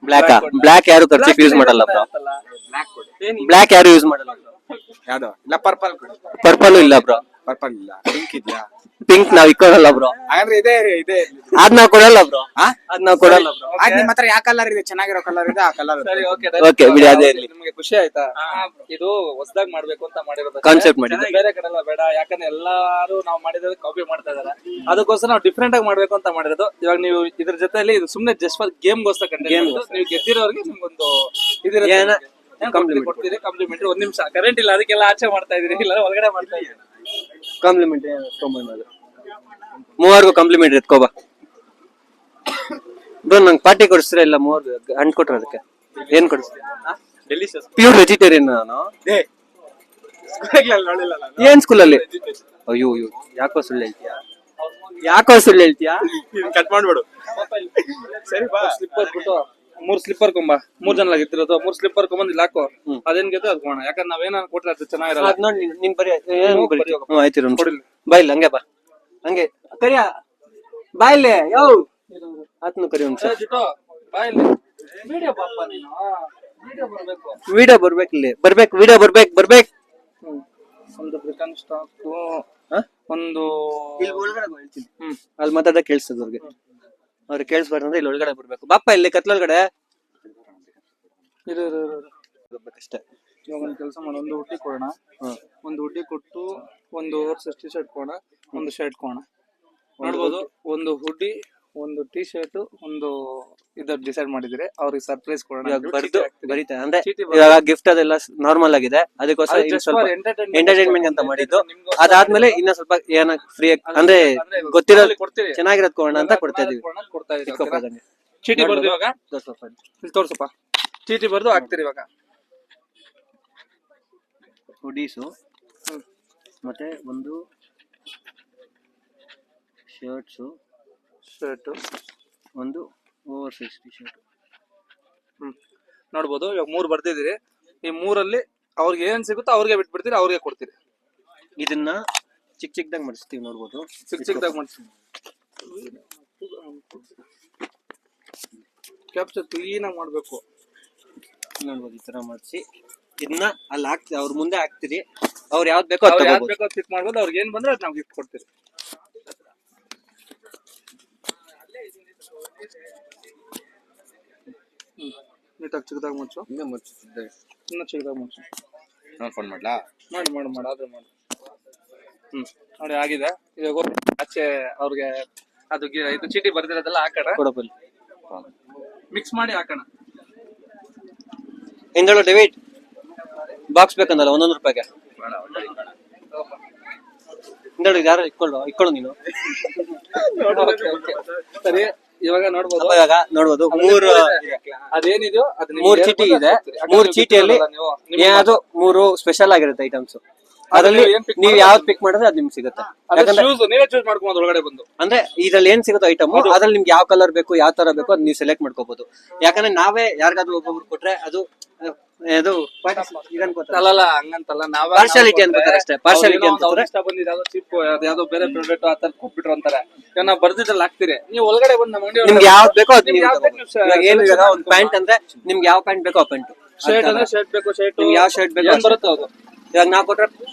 ಬ್ಲಾಕ್ ಬ್ಲಾಕ್ ಯಾರು ಖರ್ಚಿಗೆ ಯೂಸ್ ಮಾಡಲ್ಲ ಬ್ರೋ. ಬ್ಲಾಕ್ ಕೊಡಿ. ಬ್ಲಾಕ್ ಯಾರು ಯೂಸ್ ಮಾಡಲ್ಲ ಬ್ರೋ. ಯಾವ್ದು ಇಲ್ಲ, ಪರ್ಪಲ್ ಕೊಡಿ. ಪರ್ಪಲ್ ಇಲ್ಲ ಬ್ರೋ, ಪರ್ಪಲ್ ಇಲ್ಲ, ಪಿಂಕ್ ಇದ್ಯಾ? ಪಿಂಕ್ ನಾವ್ ಇಕ್ಕೊಳಲ್ಲ ಬ್ರೋ. ಹಾಗಾದ್ರೆ ಇದೇ ಇದೆ. ಅದ್ ನಾವ್ ಕೊಡಲ್ಲ ಬ್ರೋ, ಹಾ ಅದ್ ನಾವ್ ಕೊಡಲ್ಲ ಬ್ರೋ. ಆಯ್ತು, ನಿಮ್ಮ ಹತ್ರ ಯಾವ ಕಲರ್ ಇದೆ, ಚೆನ್ನಾಗಿರೋ ಕಲರ್ ಇದೆ, ಆ ಕಲರ್. ಸರಿ, ಓಕೆ ಓಕೆ ಬಿಡಿ, ಅದೇ ಇರ್ಲಿ. ನಿಮ್ಗೆ ಖುಷಿ ಆಯ್ತಾ? ಇದು ಹೊಸದಾಗಿ ಮಾಡ್ಬೇಕು ಅಂತ ಮಾಡಿರೋದು Concept ಮಾಡಿದ್ದು. ಬೇರೆ ಕಡೆ ಎಲ್ಲ ಬೇಡ, ಯಾಕಂದ್ರೆ ಎಲ್ಲಾರು ನಾವು ಮಾಡಿದ್ರೆ ಕಾಪಿ ಮಾಡ್ತಾ ಇದಾರೆ. ಅದಕ್ಕೋಸ್ಕರ ನಾವು ಡಿಫ್ರೆಂಟ್ ಆಗಿ ಮಾಡ್ಬೇಕು ಅಂತ ಮಾಡಿರೋದು. ಇವಾಗ ನೀವು ಇದ್ರ ಜೊತೆಲಿ ಇದು ಸುಮ್ನೆ ಜಸ್ಟ್ ಫಾರ್ ಗೇಮ್ಗೋಸ್ಕರ ಕಂಟೆಂಟ್. ನೀವು ಗೆದ್ದಿರೋರಿಗೆ ನಿಮ್ಗೊಂದು ಏನ ಕೊಡ್ತೀರಿ ಕಾಂಪ್ಲಿಮೆಂಟ್ರಿ. ಒಂದ್ ನಿಮಿಷ ಕರೆಂಟ್ ಇಲ್ಲ, ಅದಕ್ಕೆಲ್ಲ ಆಚೆ ಮಾಡ್ತಾ ಇದೀರಿ, ಇಲ್ಲ ಒಳಗಡೆ ಮಾಡ್ತಾ ಇದೀರಿ. ಕಾಂಪ್ಲಿಮೆಂಟ್ ಮೂವರ್ಗು ಕಾಂಪ್ಲಿಮೆಂಟ್ ಎತ್ಕೋಬಾ ಬ್ರೋ. ನಂಗೆ ಪಾರ್ಟಿ ಕೊಡಿಸ್ತೀರಾ? ಇಲ್ಲ ಮೂವರ್ಗು ಹಣ್ಣು ಕೊಟ್ರ ಅದಕ್ಕೆ ಏನ್ ಕೊಡಿಸ್ತೀರಾ? ಡೆಲಿಷಿಯಸ್. ಪ್ಯೂರ್ ವೆಜಿಟೇರಿಯನ್ ನಾನು. ಏನ್ ಸ್ಕೂಲಲ್ಲಿ? ಅಯ್ಯೋ ಅಯ್ಯೋ, ಯಾಕೋ ಸುಳ್ಳು ಹೇಳ್ತೀಯಾ? ಯಾಕೋ ಸುಳ್ಳು ಹೇಳ್ತೀಯಾ? ಕಟ್ ಮಾಡ್ಬೇಡು. ಸರಿ ಬಾ. ಸ್ಲಿಪ್ಪರ್ ಬಿಟ್ಟು 3 ಸ್ಲಿಪ್ಪರ್ ಕೊಂಬ, 3 ಜನ ಗಿದ್ದಿರೋದು 3 ಸ್ಲಿಪ್ಪರ್ ಕೊಂಬಂದ್ ಇಲ್ಲಿ ಹಾಕೋ. ಅದೇನ್ ಗೆದ್ದು ಅದ್ ಕೊಡೋಣ, ಯಾಕಂದ್ರೆ ನಾವೇನ ಕೊಟ್ರೆ ಅದು ಚೆನ್ನಾಗಿರಲ್ಲ. ಅದ್ ನೋಡಿ ನೀನ್ ಬರೀ ಆಯ್ತು ಕೊಡಿಲ್ಲ. ಬಾ ಇಲ್ಲ, ಹಂಗೆ ಬಾ, ಹಂಗೆ ಕರಿಯ ಬಾ ಇಲ್ಲೇ. ಯೋ ಆತ್ನು ಕರಿ ಒಂದ್ಸ. ವಿಡಿಯೋ ಪಾಪ ನೀನು ವಿಡಿಯೋ ಬರ್ಬೇಕು. ವಿಡಿಯೋ ಬರ್ಬೇಕು, ಇಲ್ಲಿ ಬರ್ಬೇಕು, ವಿಡಿಯೋ ಬರ್ಬೇಕು. ಒಂದು ಬ್ರಿಕನ್ ಸ್ಟಾಕ್, ಒಂದು ಅಲ್ಲಿ ಮಾತಾಡ ಕೇಳಿಸ್ತದ ಅವ್ರಿಗೆ. ಅವ್ರಿಗೆ ಕೇಳಿಸ್ಬಾರ್ದು ಅಂದ್ರೆ ಇಲ್ಲಿ ಒಳಗಡೆ ಬರ್ಬೇಕು. ಬಾಪ ಇಲ್ಲಿ ಕತ್ಲೊಳಗಡೆ ಬರ್ಬೇಕಷ್ಟೇ. ಇವಾಗ ಒಂದು ಕೆಲಸ ಮಾಡೋಣ, ಒಂದು ಹುಡ್ಡಿ ಕೊಡೋಣ. ಒಂದು ಹುಡ್ಡಿ ಕೊಟ್ಟು ಒಂದು ಓವರ್ ಟಿ ಶರ್ಟ್ ಕೊಡೋಣ, ಒಂದು ಶರ್ಟ್ ಕೊಡೋಣ. ನೋಡ್ಬೋದು, ಒಂದು ಹುಡ್ಡಿ, ಒಂದು ಟಿ ಶರ್ಟ್, ಒಂದು ಇದರ್ ಡಿಸೈಡ್ ಮಾಡಿದ್ರೆ ಅವ್ರಿಗೆ ಸರ್ಪ್ರೈಸ್ ಕೊಡೋಣ. ಬರ್ದು ಬರೀತಾ ಅಂದ್ರೆ ಇವಾಗ ಗಿಫ್ಟ್ ಅದೆಲ್ಲ ನಾರ್ಮಲ್ ಆಗಿದೆ, ಅದಕ್ಕೋಸ್ಕರ ಸ್ವಲ್ಪ ಎಂಟರ್ಟೈನ್ಮೆಂಟ್ ಅಂತ ಮಾಡಿದ್ದು. ಅದಾದ್ಮೇಲೆ ಇನ್ನ ಸ್ವಲ್ಪ ಏನ ಫ್ರೀ ಅಂದ್ರೆ ಗೊತ್ತಿರೋ ಚೆನ್ನಾಗಿರೋದ್ ಕೊಡೋಣ ಅಂತ ಕೊಡ್ತಾ ಇದೀವಿ. ಚೀಟಿ ಬರ್ದು ಇವಾಗ ಇಲ್ಲಿ ತೋರ್ಸಪ್ಪ. ಚೀಟಿ ಬರ್ದು ಹಾಕ್ತಿರಿ ಇವಾಗ. ಹುಡೀಸು ಮತ್ತೆ ಒಂದು ಶರ್ಟ್, ಒಂದು ಓವರ್ ಸೈಜ್ ಟಿ ಶರ್ಟ್. ನೋಡ್ಬೋದು, ಇವಾಗ 3 ಬರ್ದಿದ್ದೀರಿ. ಈ 3ರಲ್ಲಿ ಅವ್ರಿಗೆ ಏನ್ ಸಿಗುತ್ತೋ ಅವ್ರಿಗೆ ಬಿಟ್ಬಿಡ್ತೀರಿ, ಅವ್ರಿಗೆ ಕೊಡ್ತೀರಿ. ಇದನ್ನ ಚಿಕ್ಕದಾಗ ಮಾಡಿಸ್ತೀವಿ, ನೋಡ್ಬೋದು. ಚಿಕ್ಕದಾಗ ಮಾಡಿಸ್ತೀವಿ. ಕ್ಯಾಪ್ಚರ್ ಕ್ಲೀನ್ ಆಗಿ ಮಾಡ್ಬೇಕು. ನೋಡ್ಬೋದು, ಈ ತರ ಮಾಡಿಸಿ ಇದನ್ನ ಅಲ್ಲಿ ಹಾಕ್ತಿ, ಅವ್ರ ಮುಂದೆ ಹಾಕ್ತಿರಿ. ಅವ್ರು ಯಾವ್ದು ಬೇಕೋ ಅದು ಯಾವ್ದು ಬೇಕೋ ಪಿಕ್ ಮಾಡ್ಬೋದು. ಅವ್ರಿಗೆ ಏನ್ ಬಂದ್ರೆ ಅದು ನಾವು ಗಿಫ್ಟ್ ಕೊಡ್ತೀರಿ. ನೀಟಾಗಿ ಚಿಕ್ಕದಾಗ ಮುಚ್ಚು. ಇನ್ನ ಚಿಕ್ಕದಾಗ ಮುಚ್ಚು. ಫೋನ್ ಮಾಡ್ಲಾ? ಮಾಡು ಆದ್ರೆ ಮಾಡು. ನೋಡಿ ಆಗಿದೆ. ಇವಾಗ ಹೋಗಿ ಆಚೆ ಅವ್ರಿಗೆ ಅದು ಇದು ಚೀಟಿ ಬರ್ದಿರೋದೆಲ್ಲ ಹಾಕೋಣ, ಕೊಡಬಲ್ಲಿ ಮಿಕ್ಸ್ ಮಾಡಿ ಹಾಕೋಣ. ಹಿಂದಳು ಡೆವಿಡ್ ಬಾಕ್ಸ್ ಬೇಕಂದಲ್ಲ 100 ರೂಪಾಯಿಗೆ. ಹಿಂದಳು ಯಾರು ಇಕ್ಕೊಳ್ಳು ನೀನು. ಸರಿ, ಇವಾಗ ನೋಡ್ಬೋದು. ಇವಾಗ ನೋಡ್ಬೋದು, 3 ಅದೇನಿದೆಯೋ ಅದು 3 ಚೀಟಿ ಇದೆ. 3 ಚೀಟಿಯಲ್ಲಿ ಯಾವ್ದು 3 ಸ್ಪೆಷಲ್ ಆಗಿರುತ್ತೆ ಐಟಮ್ಸ್. ಅದ್ರಲ್ಲಿ ನೀವ್ ಯಾವ್ದು ಪಿಕ್ ಮಾಡಿದ್ರೆ ಅದು ನಿಮ್ಗೆ ಸಿಗುತ್ತೆ. ನೀವೇ ಚೂಸ್ ಮಾಡ್ಕೊಂಡು ಒಳಗಡೆ ಬಂದು, ಅಂದ್ರೆ ಇದ್ರಲ್ಲಿ ಏನ್ ಸಿಗುತ್ತೋ ಐಟಮ್, ಅದ್ರಲ್ಲಿ ನಿಮ್ಗೆ ಯಾವ ಕಲರ್ ಬೇಕು, ಯಾವ ತರ ಬೇಕು ಅದು ನೀವು ಸೆಲೆಕ್ಟ್ ಮಾಡ್ಕೋಬಹುದು. ಯಾಕಂದ್ರೆ ನಾವೇ ಯಾರಿಗಾದ್ರೂ ಒಬ್ಬೊಬ್ರು ಕೊಟ್ರೆ ಅದು ಅಲ್ಲಲ್ಲ ಹಂಗಂತಲ್ಲ, ನಾವೇ ಪಾರ್ಶಾಲಿಟಿ ಅನ್ಕೋತಾರೆ ಅಷ್ಟೇ. ಪಾರ್ಶಾಲಿಟಿ ಅಂತ ಇಷ್ಟ ಬಂದಿದೆ ಯಾವ್ದೋ ಚಿಪ್ ಯಾವ್ದೋ ಬೇರೆ ಪ್ರಾಡಕ್ಟ್ ಆ ತರ ಕೊಟ್ಬಿಟ್ರು ಅಂತಾರೆ. ಈಗ ನಾವು ಬರ್ದಿದ್ರಲ್ಲಿ ಹಾಕ್ತಿರಿ, ನೀವು ಒಳಗಡೆ ಬಂದು ನಮ್ಮ ಅಂಗಡಿ ನಿಮ್ಗೆ ಯಾವ್ದು ಬೇಕೋ ಅದು ನೀವು ಇವಾಗ ಏನು ಇವಾಗ ಒಂದು ಪ್ಯಾಂಟ್ ಅಂದ್ರೆ ನಿಮ್ಗೆ ಯಾವ ಪ್ಯಾಂಟ್ ಬೇಕೋ ಆ ಪ್ಯಾಂಟ್, ಶರ್ಟ್ ಅಂದ್ರೆ ಶರ್ಟ್ ಬೇಕು, ಶರ್ಟ್ ನಿಮ್ಗೆ ಯಾವ ಶರ್ಟ್ ಬೇಕೋ ಬರುತ್ತೆ ಅದು. ಇವಾಗ ನಾವು ಕೊಟ್ರೆ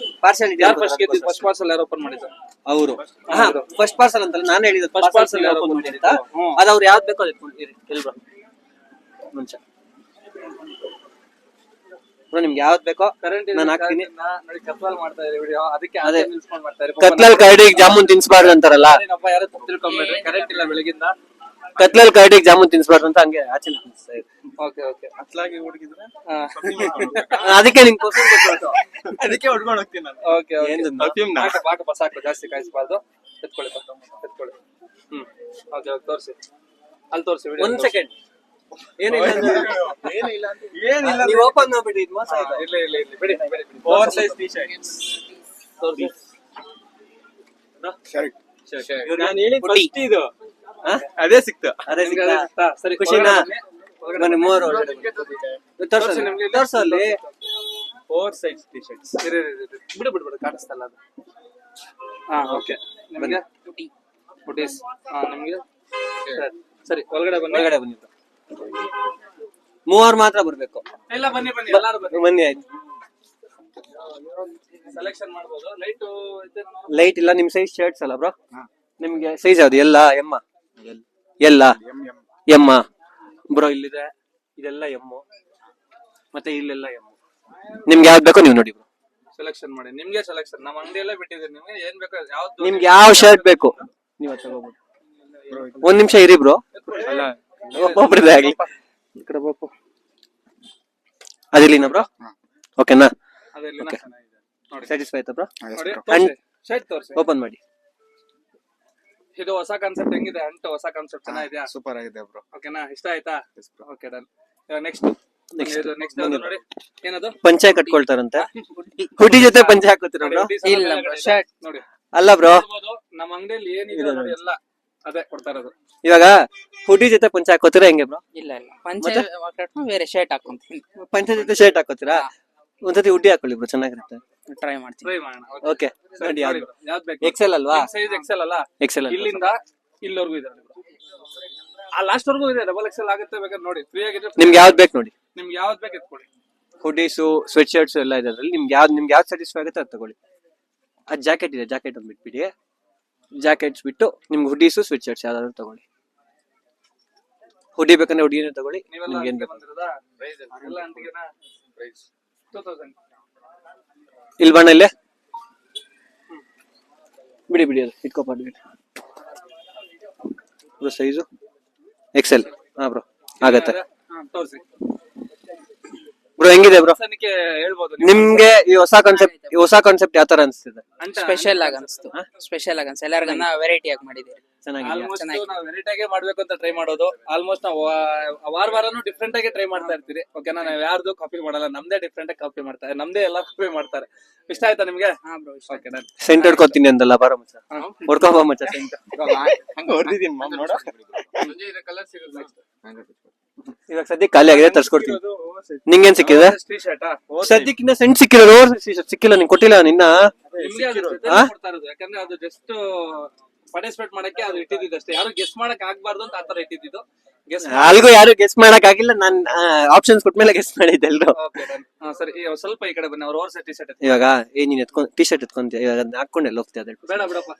ಪಾರ್ಶಾಲಿಟಿ. ಯಾರು ಫಸ್ಟ್ ಪಾರ್ಸಲ್ ಯಾರು ಓಪನ್ ಮಾಡಿದ್ರು? ಅವರು ಫಸ್ಟ್ ಪಾರ್ಸಲ್ ಅಂತಲ್ಲ, ನಾನು ಹೇಳಿದ್ದು ಫಸ್ಟ್ ಪಾರ್ಸಲ್ ಓಪನ್ ಮಾಡಿ ಅಂತ. ಅದು ಅವ್ರು ಯಾವ್ದು ಬೇಕೋ ಅದು ಎಲ್ರು ಮುಂಚೆ ನಿಮ್ಗೆ ಯಾವ್ದು ಬೇಕೋ ನಾನು ಹಾಕ್ತೀನಿ. ನೋಡಿ ಕತ್ಲಲ್ಲಿ ಮಾಡ್ತಾ ಇದ್ದೀವಿ ವಿಡಿಯೋ, ಅದಕ್ಕೆ ಅದೇ ನಿಲ್ಸ್ಕೊಂಡು ಮಾಡ್ತಾ ಇದ್ದೀವಿ. ಕತ್ಲಲ್ಲಿ ಕರಡಿಗೆ ಜಾಮೂನ್ ತಿನ್ಸ್ಬಾರ್ದು ಅಂತಾರಲ್ಲ, ಯಾರು ತಪ್ಪು ತಿಳ್ಕೊಂಬೇಡ್ರಿ, ಕರೆಂಟ್ ಇಲ್ಲ ಬೆಳಗಿಂದ. ಕತ್ಲಲ್ಲಿ ಕರಡಿಗೆ ಜಾಮೂನ್ ತಿನ್ಸ್ಬಾರ್ದು ಅಂತ ಹಂಗೆ ಆಚೆ ತಿನ್ಸ್ತಾ ಇದ್ರು. ಓಕೆ ಓಕೆ, ಅತ್ಲಾಗಿ ಹುಡುಗಿದ್ರೆ ಅದಕ್ಕೆ ನಿಂಗೆ ಅದಕ್ಕೆ ಹೊಡ್ಕೊಂಡು ಹೋಗ್ತೀನಿ ನಾನು. ಓಕೆ ಓಕೆ, ಬಾಕಪ್ಪ ಸಾಕು, ಜಾಸ್ತಿ ಕಾಯಿಸ್ಬಾರ್ದು. ಎತ್ಕೊಳ್ಳಿ. ಓಕೆ ತೋರಿಸಿ. ಅಲ್ಲಿ ತೋರಿಸಿ ಒಂದ್ ಸೆಕೆಂಡ್. ಏನಿಲ್ಲ ನೀವು ಓಪನ್ ಮಾಡ್ಬಿಡಿ, ಇದು ಮೋಸ ಆಯ್ತು. ಬಿಡಿ ಓವರ್ ಸೈಜ್ ಟಿ ಶರ್ಟ್. ತೋರಿಸಿ. ನಾನು ಹೇಳಿ ಫಸ್ಟ್ ಇದು ಅದೇ ಸಿಕ್ತು. ಅದೇ ನಿಮ್ಗೆ ಅದೇ ಸಿಕ್ತಾ? ಸರಿ ಖುಷಿನಾ? ಬನ್ನಿ, ಮೂವರು ತೋರ್ಸು ನಿಮ್ಗೆ. ತೋರ್ಸು ಅಲ್ಲಿ. Over size T shirts. ಬಿಡು ಕಾಣಿಸ್ತಲ್ಲ ಅದು. ಹಾ ಓಕೆ. ನಿಮಗೆ ಬುಟೀಸ್. ಹಾ ನಿಮ್ಗೆ ಸರಿ ಒಳಗಡೆ ಬನ್ನಿ. ಒಳಗಡೆ ಬನ್ನಿ. ಮೂವರು ಮಾತ್ರ ಬರ್ಬೇಕು. ಇಲ್ಲ ಬನ್ನಿ ಎಲ್ಲಾರು ಬನ್ನಿ. ಬನ್ನಿ ಆಯ್ತು. ಸೆಲೆಕ್ಷನ್ ಮಾಡ್ಬೋದು. ಲೈಟ್ ಇಲ್ಲ. ನಿಮ್ ಸೈಜ್ ಶರ್ಟ್ಸ್ ಅಲ್ಲ ಬ್ರೋ? ನಿಮ್ಗೆ ಸೈಜ್ ಯಾವ್ದು? ಎಲ್ಲ ಎಮ್ಮ? ಎಲ್ಲ ಎಮ್ಮ ಬ್ರೋ. ಇಲ್ಲಿದೆ ಇದೆಲ್ಲ ಎಮ್ಮು, ಮತ್ತೆ ಇಲ್ಲೆಲ್ಲ ಎಮ್ಮು. ನಿಮ್ಗೆ ಯಾವ್ದು ಬೇಕೋ ನೀವು ನೋಡಿ ಬ್ರೋ. ಸೆಲೆಕ್ಷನ್ ಮಾಡಿ. ನಿಮ್ಗೆ ಸೆಲೆಕ್ಷನ್ ನಮ್ಮ ಅಂಗಡಿಯಲ್ಲೇ ಬಿಟ್ಟಿದ್ದೀರಿ. ನಿಮ್ಗೆ ಏನ್ ಬೇಕೋ ಯಾವ್ದು ನಿಮ್ಗೆ ಯಾವ ಶರ್ಟ್ ಬೇಕು ನೀವು ತಗೋಬಹುದು. ಒಂದ್ ನಿಮಿಷ ಇರಿ ಬ್ರೋ. ಒಬ್ಬರದೇ ಆಗ್ಲಿ. ಈ ಕಡೆ ಬೇಕು. ಅದಿರ್ಲಿನ ಬ್ರೋ? ಓಕೆನಾ? ಅದೆಲ್ಲ ಚೆನ್ನಾಗಿದೆ ನೋಡಿ. ಸ್ಯಾಟಿಸ್ಫೈ ಆಯ್ತಾ ಬ್ರೋ? ನೋಡಿ ತೋರಿಸಿ. ಶರ್ಟ್ ತೋರಿಸಿ. ಓಪನ್ ಮಾಡಿ. ಇದು ಹೊಸ ಕಾನ್ಸೆಪ್ಟ್ ಹೆಂಗಿದೆ? ಅಂಟು ಹೊಸ ಕಾನ್ಸೆಪ್ಟ್ ಚೆನ್ನಾಗಿದೆಯಾ? ಸೂಪರ್ ಆಗಿದೆ ಬ್ರೋ. ಓಕೆನಾ? ಇಷ್ಟ ಆಯ್ತಾ? Okay done. ನೆಕ್ಸ್ಟ್ ನೋಡಿ. ಏನದು? ಪಂಚೆ ಕಟ್ಕೊಳ್ತಾರಂತೆ. ಹುಡಿ ಜೊತೆ ಪಂಚೆ ಹಾಕೋತೀರ ಬ್ರೋ? ಇಲ್ಲ ಶರ್ಟ್ ನೋಡಿ. ಅಲ್ಲ ಬ್ರೋ, ನಮ್ಮ ಅಂಗಡಿಯಲ್ಲಿ ಏನಿದೆ ನೋಡಿ ಎಲ್ಲ ಅದೇ ಕೊಡ್ತಾ ಇರೋದು. ಇವಾಗ ಹುಡಿ ಜೊತೆ ಪಂಚೆ ಹಾಕೋತೀರಾ ಹೆಂಗೆ ಬ್ರೋ? ಇಲ್ಲ ಪಂಚೆ ಬೇರೆ ಶರ್ಟ್ ಹಾಕೊಂತೀನಿ. ಪಂಚೆ ಜೊತೆ ಶರ್ಟ್ ಹಾಕೋತೀರಾ? ಒಂದ್ಸತಿ ಹುಡಿ ಹಾಕೊಳ್ಳಿ ಬ್ರೋ, ಚೆನ್ನಾಗಿರುತ್ತೆ. ಟ್ರೈ ಮಾಡ್ತೀನಿ. ಟ್ರೈ ಮಾಡೋಣ. ಓಕೆ ನೋಡಿ. ಯಾವ್ದು ಬೇಕು? ಎಕ್ಸೆಲ್ ಅಲ್ವಾ? ಸೈಜ್ ಎಕ್ಸೆಲ್ ಅಲ್ಲ? ಎಕ್ಸೆಲ್ ಇಲ್ಲಿಂದ ಇಲ್ಲಿವರೆಗೂ ಇದೆ. ಆ ಲಾಸ್ಟ್ ವರ್ಗೂ ಇದೆ. ಡಬಲ್ ಎಕ್ಸೆಲ್ ಆಗುತ್ತೆ ಬೇಕಾದ್ರೆ ನೋಡಿ. ಫ್ರೀ ಆಗಿದ್ರೆ ನಿಮ್ಗೆ ಯಾವ್ದು ಬೇಕು ನೋಡಿ. ನಿಮ್ಗೆ ಯಾವ್ದು ಬೇಕು ಎತ್ಕೊಳ್ಳಿ. ಹುಡೀಸು, ಸ್ವೆಟ್ ಶರ್ಟ್ಸ್ ಎಲ್ಲ ಇದೆ ಅದ್ರಲ್ಲಿ. ನಿಮ್ಗೆ ಯಾವ್ದು ಸ್ಯಾಟಿಸ್ಫೈ ಆಗುತ್ತೆ ಅದು ತಗೊಳ್ಳಿ. ಅದು ಜಾಕೆಟ್ ಇದೆ, ಜಾಕೆಟ್ ಒಂದು ಬಿಟ್ಬಿಡಿ. ಜಾಕೆಟ್ಸ್ ಬಿಟ್ಟು ನಿಮ್ಗೆ ಹುಡೀಸು, ಸ್ವೆಟ್ ಶರ್ಟ್ಸ್ ಯಾವ್ದಾದ್ರು ತಗೊಳ್ಳಿ. ಹುಡಿ ಬೇಕಂದ್ರೆ ಹುಡಿನೇ ತಗೊಳ್ಳಿ. ನೀವೆಲ್ಲ ನಿಮ್ಗೆ ಏನ್ ಅಂಟಿಗೆ ಬೇಕು ಬಂದಿರೋದಾ? ಎಲ್ಲ ಅಂಟಿಗೆನಾ? 2000. ಇಲ್ಲಿ ಬಣ್ಣ ಇಲ್ಲೇ ಬಿಡಿ ಅದು ಇಟ್ಕೋಪಾಡಿ ಬ್ರೋ. Size XL. ಹಾ ಬ್ರೋ ಆಗತ್ತೆ ತೋರಿಸಿ ಬ್ರೋ. ಹೆಂಗಿದೆ ಬ್ರೋ? ಹೇಳ್ಬೋದು. ನಿಮ್ಗೆ ಈ ಹೊಸ ಕಾನ್ಸೆಪ್ಟ್ ಯಾವ ತರ ಅನ್ಸ್ತಿದೆ? ಸ್ಪೆಷಲ್ ಆಗಿ ಅನ್ಸ್ತು. ಸ್ಪೆಷಲ್ ಆಗಿ ಅನ್ಸ್ತು. ಎಲ್ಲರಿಗನ್ನ ವೆರೈಟಿ ಆಗಿ ಮಾಡಿದ್ದೀರಿ. ಚೆನ್ನಾಗಿದೆ. ಆಲ್ಮೋಸ್ಟ್ ನಾವು ವೆರೈಟಿ ಆಗಿ ಮಾಡ್ಬೇಕು ಅಂತ ಟ್ರೈ ಮಾಡೋದು. ಆಲ್ಮೋಸ್ಟ್ ನಾವು ವಾರನೂ ಡಿಫ್ರೆಂಟ್ ಆಗಿ ಟ್ರೈ ಮಾಡ್ತಾ ಇರ್ತೀರಿ. ಓಕೆನಾ? ನಾವ್ ಯಾರ್ದು ಕಾಪಿ ಮಾಡಲ್ಲ. ನಮ್ದೇ ಡಿಫ್ರೆಂಟ್ ಆಗಿ ಕಾಪಿ ಮಾಡ್ತಾರೆ. ನಮ್ದೇ ಎಲ್ಲ ಕಾಪಿ ಮಾಡ್ತಾರೆ. ಇಷ್ಟ ಆಯ್ತಾ ನಿಮ್ಗೆ? ಹಾ ಬ್ರೋ. Okay done. ಸೆಂಟ್ ಹೊಡ್ಕೊತೀನಿ ಅಂದಲ್ಲ, ಬಾರ ಮಚ್ಚ ಹೊಡ್ಕೊಂಬ ಮಚ್ಚ ಸೆಂಟ್. ಹೊಡೆದಿದ್ದೀನಿ ನೋಡ. ಇವಾಗ ಸದ್ಯಕ್ಕೆ ಖಾಲಿ ಆಗಿದೆ, ತರ್ಸ್ಕೊಡ್ತೀನಿ. ನಿಂಗೇನ್ ಸಿಕ್ಕಿದೆ? ಟೀ ಶರ್ಟ್ ಸದ್ಯಕ್ಕಿನ್ನ ಸೆಂಟ್ ಸಿಕ್ಕಿರೋದು. ಸಿಕ್ಕಿಲ್ಲ, ನಿಂಗೆ ಕೊಟ್ಟಿಲ್ಲ ನಿನ್ನ. ನಿಮ್ಗೆ ಅದು ಜೊತೆ ಕೊಡ್ತಾ ಇರೋದು. ಯಾಕಂದ್ರೆ ಅದು ಜಸ್ಟ್ ಪಾರ್ಟಿಸಿಪೇಟ್ ಮಾಡಕ್ಕೆ ಅದು ಇಟ್ಟಿದ್ದು ಅಷ್ಟೇ. ಯಾರು ಗೆಸ್ ಮಾಡಕ್ ಆಗ್ಬಾರ್ದು ಅಂತ ಆತರ ಇಟ್ಟಿದ್ದು. ಗೆಸ್ ಅಲ್ಗೂ ಯಾರು ಗೆಸ್ ಮಾಡಕ್ ಆಗಿಲ್ಲ. ನಾನ್ ಆಪ್ಷನ್ಸ್ ಕೊಟ್ಮೇಲೆ ಗೆಸ್ ಮಾಡಿದ್ದೆ ಎಲ್ರು. Okay done. ಸರಿ ಸ್ವಲ್ಪ ಈ ಕಡೆ ಬನ್ನಿ. ಅವ್ರ ಓವರ್ ಸೈಜ್ ಟೀ ಶರ್ಟ್ ಇವಾಗ ನೀನ್ ಟೀ ಶರ್ಟ್ ಎತ್ಕೊಂತೀಯ, ಇವಾಗ ಅದನ್ನ ಹಾಕೊಂಡು ಎಲ್ಲ ಹೋಗ್ತೀಯ. ಅದ್ರ ಬೇಡ ಬಿಡಪ್ಪ.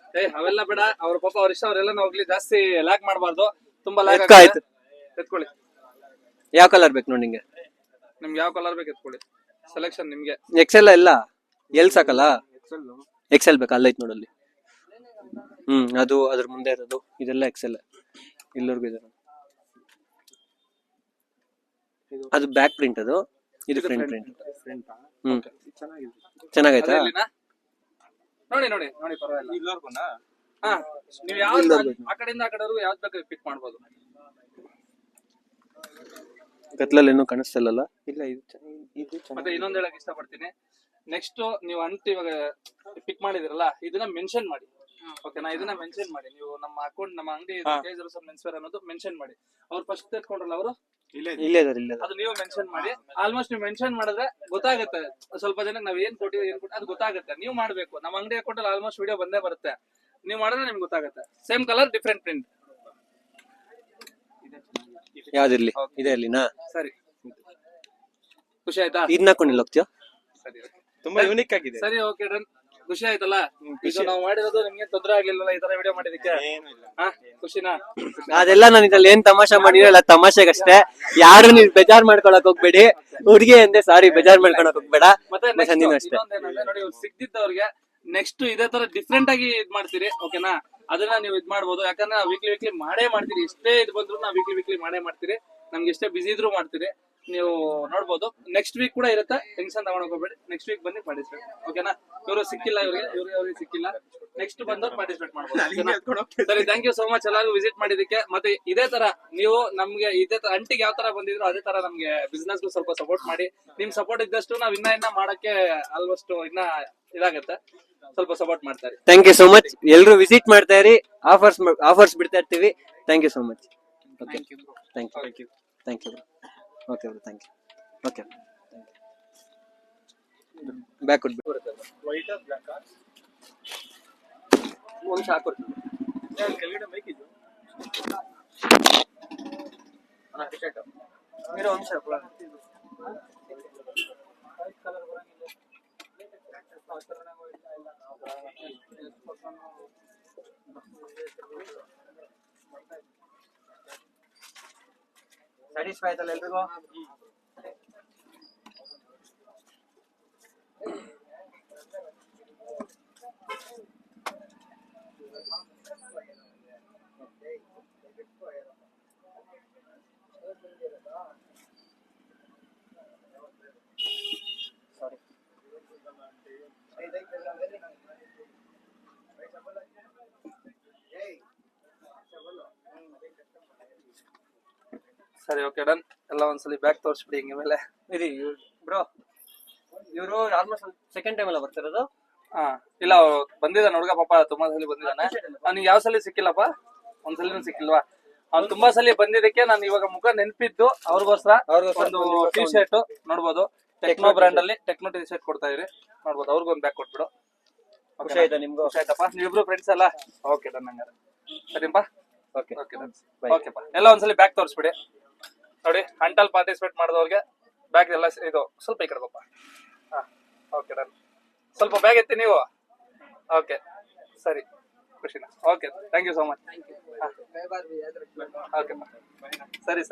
ಅವೆಲ್ಲ ಬೇಡ. ಅವ್ರ ಪಾಪ ಅವ್ರ ಇಷ್ಟ. ಅವ್ರೆಲ್ಲ ಹೋಗ್ಲಿ. ಜಾಸ್ತಿ ಲ್ಯಾಕ್ ಮಾಡಬಾರ್ದು. ತುಂಬಾ ಲ್ಯಾಕ್ ಆಯ್ತು. ಎತ್ಕೊಳ್ಳಿ. ಯಾವ ಕಲರ್ ಬೇಕು ನೋಡಿ ನಿಂಗೆ? ನಿಮ್ಗೆ ಯಾವ ಕಲರ್ ಬೇಕು ಎತ್ಕೊಳ್ಳಿ. ಸೆಲೆಕ್ಷನ್ ನಿಮ್ಗೆ. ಎಕ್ಸೆಲ್ ಇಲ್ಲ ಎಲ್ ಸಾಕಲ್ಲ? ಎಕ್ಸೆಲ್ ಬೇಕಾ? ಅಲ್ಲೈತ್ ನೋಡಲ್ಲಿ. ಅದು ಅದ್ರ ಮುಂದೆ ಇರೋದು ಇದೆಲ್ಲ ಎಕ್ಸೆಲ್. ಇಲ್ಲವರೆಗೂ ಇದೆ. ಅದು ಬ್ಯಾಕ್ ಪ್ರಿಂಟ್, ಅದು ಇದು ಫ್ರಂಟ್ ಪ್ರಿಂಟ್. ಚೆನ್ನಾಗೈತಾ? ನೋಡಿ ನೋಡಿ ನೋಡಿ ಪರವಾಗಿಲ್ಲ. ಹಾ ನೀವು ಯಾವ್ದು ಆ ಕಡೆಯಿಂದ ಆ ಕಡೆವರೆಗೂ ಯಾವ್ದು ಬೇಕು ಪಿಕ್ ಮಾಡ್ಬೋದು. ಕತ್ಲಲ್ಲಿ ಏನೂ ಕಾಣಿಸ್ತಿಲ್ಲಲ್ಲ? ಇಲ್ಲ ಮತ್ತೆ ಇನ್ನೊಂದ್ ಹೇಳಕ್ ಇಷ್ಟಪಡ್ತೀನಿ. ನೆಕ್ಸ್ಟ್ ನೀವು ಅಂಟು ಇವಾಗ ಪಿಕ್ ಮಾಡಿದಿರಲ್ಲ, ಇದನ್ನ ಮೆನ್ಷನ್ ಮಾಡಿ. ಓಕೆನಾ? ಇದನ್ನ ಮೆನ್ಷನ್ ಮಾಡಿ. ನೀವು ನಮ್ಮ ಅಕೌಂಟ್, ನಮ್ಮ ಅಂಗಡಿ ಮೆನ್ಸ್ವೇರ್ ಅನ್ನೋದು ಮೆನ್ಷನ್ ಮಾಡಿ. ಅವ್ರು ಫಸ್ಟ್ ಎತ್ಕೊಂಡ್ರಲ್ಲ, ಅವರು ಇಲ್ಲೇ ಅದು ನೀವು ಮೆನ್ಷನ್ ಮಾಡಿ. ಆಲ್ಮೋಸ್ಟ್ ನೀವು ಮೆನ್ಷನ್ ಮಾಡಿದ್ರೆ ಗೊತ್ತಾಗುತ್ತೆ. ಸ್ವಲ್ಪ ಜನಕ್ಕೆ ನಾವ್ ಏನ್ ಕೊಟ್ಟಿವಿ ಅದು ಗೊತ್ತಾಗುತ್ತೆ. ನೀವು ಮಾಡ್ಬೇಕು. ನಮ್ಮ ಅಂಗಡಿ ಅಕೌಂಟ್ ಅಲ್ಲಿ ಆಲ್ಮೋಸ್ಟ್ ವಿಡಿಯೋ ಬಂದೇ ಬರುತ್ತೆ. ನೀವು ಮಾಡಿದ್ರೆ ನಿಮ್ಗೆ ಗೊತ್ತಾಗುತ್ತೆ. Same colour different print. ಯಾವ್ದಿರ್ಲಿ, ಇದೆ ಅಲ್ಲಿನಾ? ಸರಿ, ಖುಷಿ ಆಯ್ತಾ? ಇದನ್ನ ಹಾಕೊಂಡಿಲ್ಲ ಹೋಗ್ತೀಯ? ಸರಿ, ತುಂಬಾ ಯೂನಿಕ್ ಆಗಿದೆ. ಸರಿ, ಓಕೆ ಡನ್. ಖುಷಿ ಆಯ್ತಲ್ಲ? ಈಗ ನಾವು ಮಾಡಿರೋದು ನಿಮ್ಗೆ ತೊಂದರೆ ಆಗ್ಲಿಲ್ಲಲ್ಲ ಈ ತರ ವಿಡಿಯೋ ಮಾಡಿದಕ್ಕೆ? ಖುಷಿನಾ? ಅದೆಲ್ಲ ನಾನು ಇದ್ರಲ್ಲಿ ಏನ್ ತಮಾಷೆ ಮಾಡಿರಲ್ಲ, ತಮಾಷೆಗಷ್ಟೇ. ಯಾರು ನೀವು ಬೇಜಾರ್ ಮಾಡ್ಕೊಳಕ್ ಹೋಗ್ಬೇಡಿ. ಹುಡುಗಿ ಅಂದೆ ಸಾರಿ, ಬೇಜಾರ್ ಮಾಡ್ಕೊಳಕ್ ಹೋಗ್ಬೇಡ. ಮತ್ತೆ ನೀನು ಅಷ್ಟೇ. ಇನ್ನೊಂದೇನಂದ್ರೆ ನೋಡಿ, ಸಿಗ್ದಿದ್ದವ್ರಿಗೆ ನೆಕ್ಸ್ಟ್ ಇದೇ ತರ ಡಿಫ್ರೆಂಟ್ ಆಗಿ ಇದ್ ಮಾಡ್ತೀರಿ. ಓಕೆನಾ? ಅದನ್ನ ನೀವು ಇದ್ ಮಾಡ್ಬೋದು. ಯಾಕಂದ್ರೆ ನಾವು ವೀಕ್ಲಿ ಮಾಡೇ ಮಾಡ್ತೀರಿ. ಎಷ್ಟೇ ಇದು ಬಂದ್ರು ನಾವು ವೀಕ್ಲಿ ಮಾಡೇ ಮಾಡ್ತೀರಿ. ನಮ್ಗೆ ಎಷ್ಟೇ ಬಿಸಿ ಇದ್ರು ಮಾಡ್ತೀರಿ. ನೀವು ನೋಡ್ಬೋದು. ನೆಕ್ಸ್ಟ್ ವೀಕ್ ಕೂಡ ಇರುತ್ತೆ, ಟೆನ್ಷನ್ ತಗೊಂಡ್ ಹೋಗ್ಬೇಡಿ. ನೆಕ್ಸ್ಟ್ ವೀಕ್ ಬನ್ನಿ ಪಾರ್ಟಿಸಿಪೇಟ್, ಓಕೆನಾ? ಇವರು ಸಿಕ್ಕಿಲ್ಲ, ಇವ್ರಿಗೆ ಸಿಕ್ಕಿಲ್ಲ, ನೆಕ್ಸ್ಟ್ ಬಂದವ್ರು ಪಾರ್ಟಿಸಿಪೇಟ್ ಮಾಡ್ಬೋದು. ಸರಿ, ಥ್ಯಾಂಕ್ ಯು ಸೋ ಮಚ್ ಎಲ್ಲರಿಗೂ ವಿಸಿಟ್ ಮಾಡಿದಕ್ಕೆ. ಮತ್ತೆ ಇದೇ ತರ ನೀವು ನಮ್ಗೆ ಇದೇ ತರ ಅಂಟಿಗೆ ಯಾವ ತರ ಬಂದಿದ್ರು ಅದೇ ತರ ನಮ್ಗೆ ಬಿಸ್ನೆಸ್ ಸ್ವಲ್ಪ ಸಪೋರ್ಟ್ ಮಾಡಿ. ನಿಮ್ ಸಪೋರ್ಟ್ ಇದ್ದಷ್ಟು ನಾವ್ ಇನ್ನ ಮಾಡಕ್ಕೆ ಆಲ್ಮೋಸ್ಟ್ ಇನ್ನ ಇದಾಗತ್ತೆ. ಸ್ವಲ್ಪ ಸಪೋರ್ಟ್ ಮಾಡ್ತಾರೆ. Thank you so much. ಎಲ್ರು ವಿಸಿಟ್ ಮಾಡ್ತಾ ಇರಿ, ಆಫರ್ಸ್ ಬಿಡ್ತಾ ಇರ್ತೀವಿ. Thank you so much. Okay, thank you. Okay bro, thank you. Okay, back ಕೊಡ್ಬೇಕು. ಒಂದು ಸಾಕು. ಸ್ಯಾಟಿಸ್ಫೈ ಆಯ್ತಲ್ಲ ಎಲ್ರಿಗೂ? ಸರಿ, ಓಕೆ, ಡನ್. ಎಲ್ಲ ಒಂದ್ಸಲಿ ಬ್ಯಾಕ್ ತೋರಿಸ್ಬಿಡಿ ಹಿಂಗೆ ಮೇಲೆ. ಇರಿ ಬ್ರೋ, ಇವರು ಆಲ್ಮೋಸ್ಟ್ ಸೆಕೆಂಡ್ ಟೈಮ್ ಎಲ್ಲ ಬರ್ತಿರೋದು. ಹಾ, ಇಲ್ಲ ಬಂದಿದ್ದಾನೆ ಹುಡುಗ, ಪಾಪ ತುಂಬಾ ಸಲ ಬಂದಿದ್ದಾನೆ. ಅವ್ನಿಗೆ ಯಾವ ಸಲ ಸಿಕ್ಕಿಲ್ಲಪ್ಪ, ಒಂದ್ಸಲಿನೂ ಸಿಕ್ಕಿಲ್ವಾ? ಅವ್ನು ತುಂಬಾ ಸಲ ಬಂದಿದ್ದಕ್ಕೆ ನಾನು ಇವಾಗ ಮುಖ ನೆನ್ಪಿದ್ದು ಅವ್ರಿಗೋಸ್ಕರ ಒಂದು ಟಿ ಶರ್ಟ್ ನೋಡ್ಬೋದು. ಟೆಕ್ನೋ ಬ್ರ್ಯಾಂಡ್ ಅಲ್ಲಿ ಟೆಕ್ನೋ ಟಿ ಶರ್ಟ್ ಕೊಡ್ತಾ ಇದೀರಿ, ನೋಡ್ಬೋದು. ಅವ್ರಿಗೊಂದು ಬ್ಯಾಗ್ ಕೊಟ್ಬಿಡು. ಖುಷಿ ಆಯ್ತಾ ನಿಮ್ಗೂ? ಖುಷಿ ಆಯ್ತಪ್ಪ, ನೀವಿಬ್ರು ಫ್ರೆಂಡ್ಸ್ ಅಲ್ಲ? Okay, done. ಹಂಗಾರೆ ಸರಿಪಾ, ಓಕೆ ಓಕೆ, ಓಕೆಪ್ಪ. ಎಲ್ಲ ಒಂದ್ಸಲಿ ಬ್ಯಾಗ್ ತೋರಿಸ್ಬಿಡಿ. ನೋಡಿ, ಅಂಟಲ್ ಪಾರ್ಟಿಸಿಪೇಟ್ ಮಾಡಿದವ್ರಿಗೆ ಬ್ಯಾಗ್ ಎಲ್ಲ ಇದು ಸ್ವಲ್ಪ ಈ ಕಡೆ ಬಪ್ಪ. ಹಾ, ಓಕೆ, ಡನ್. ಸ್ವಲ್ಪ ಬ್ಯಾಗ್ ಎತ್ತಿ ನೀವು. ಓಕೆ, ಸರಿ, ಖುಷಿನಾ? Okay, thank you so much. Okay, ಸರಿ.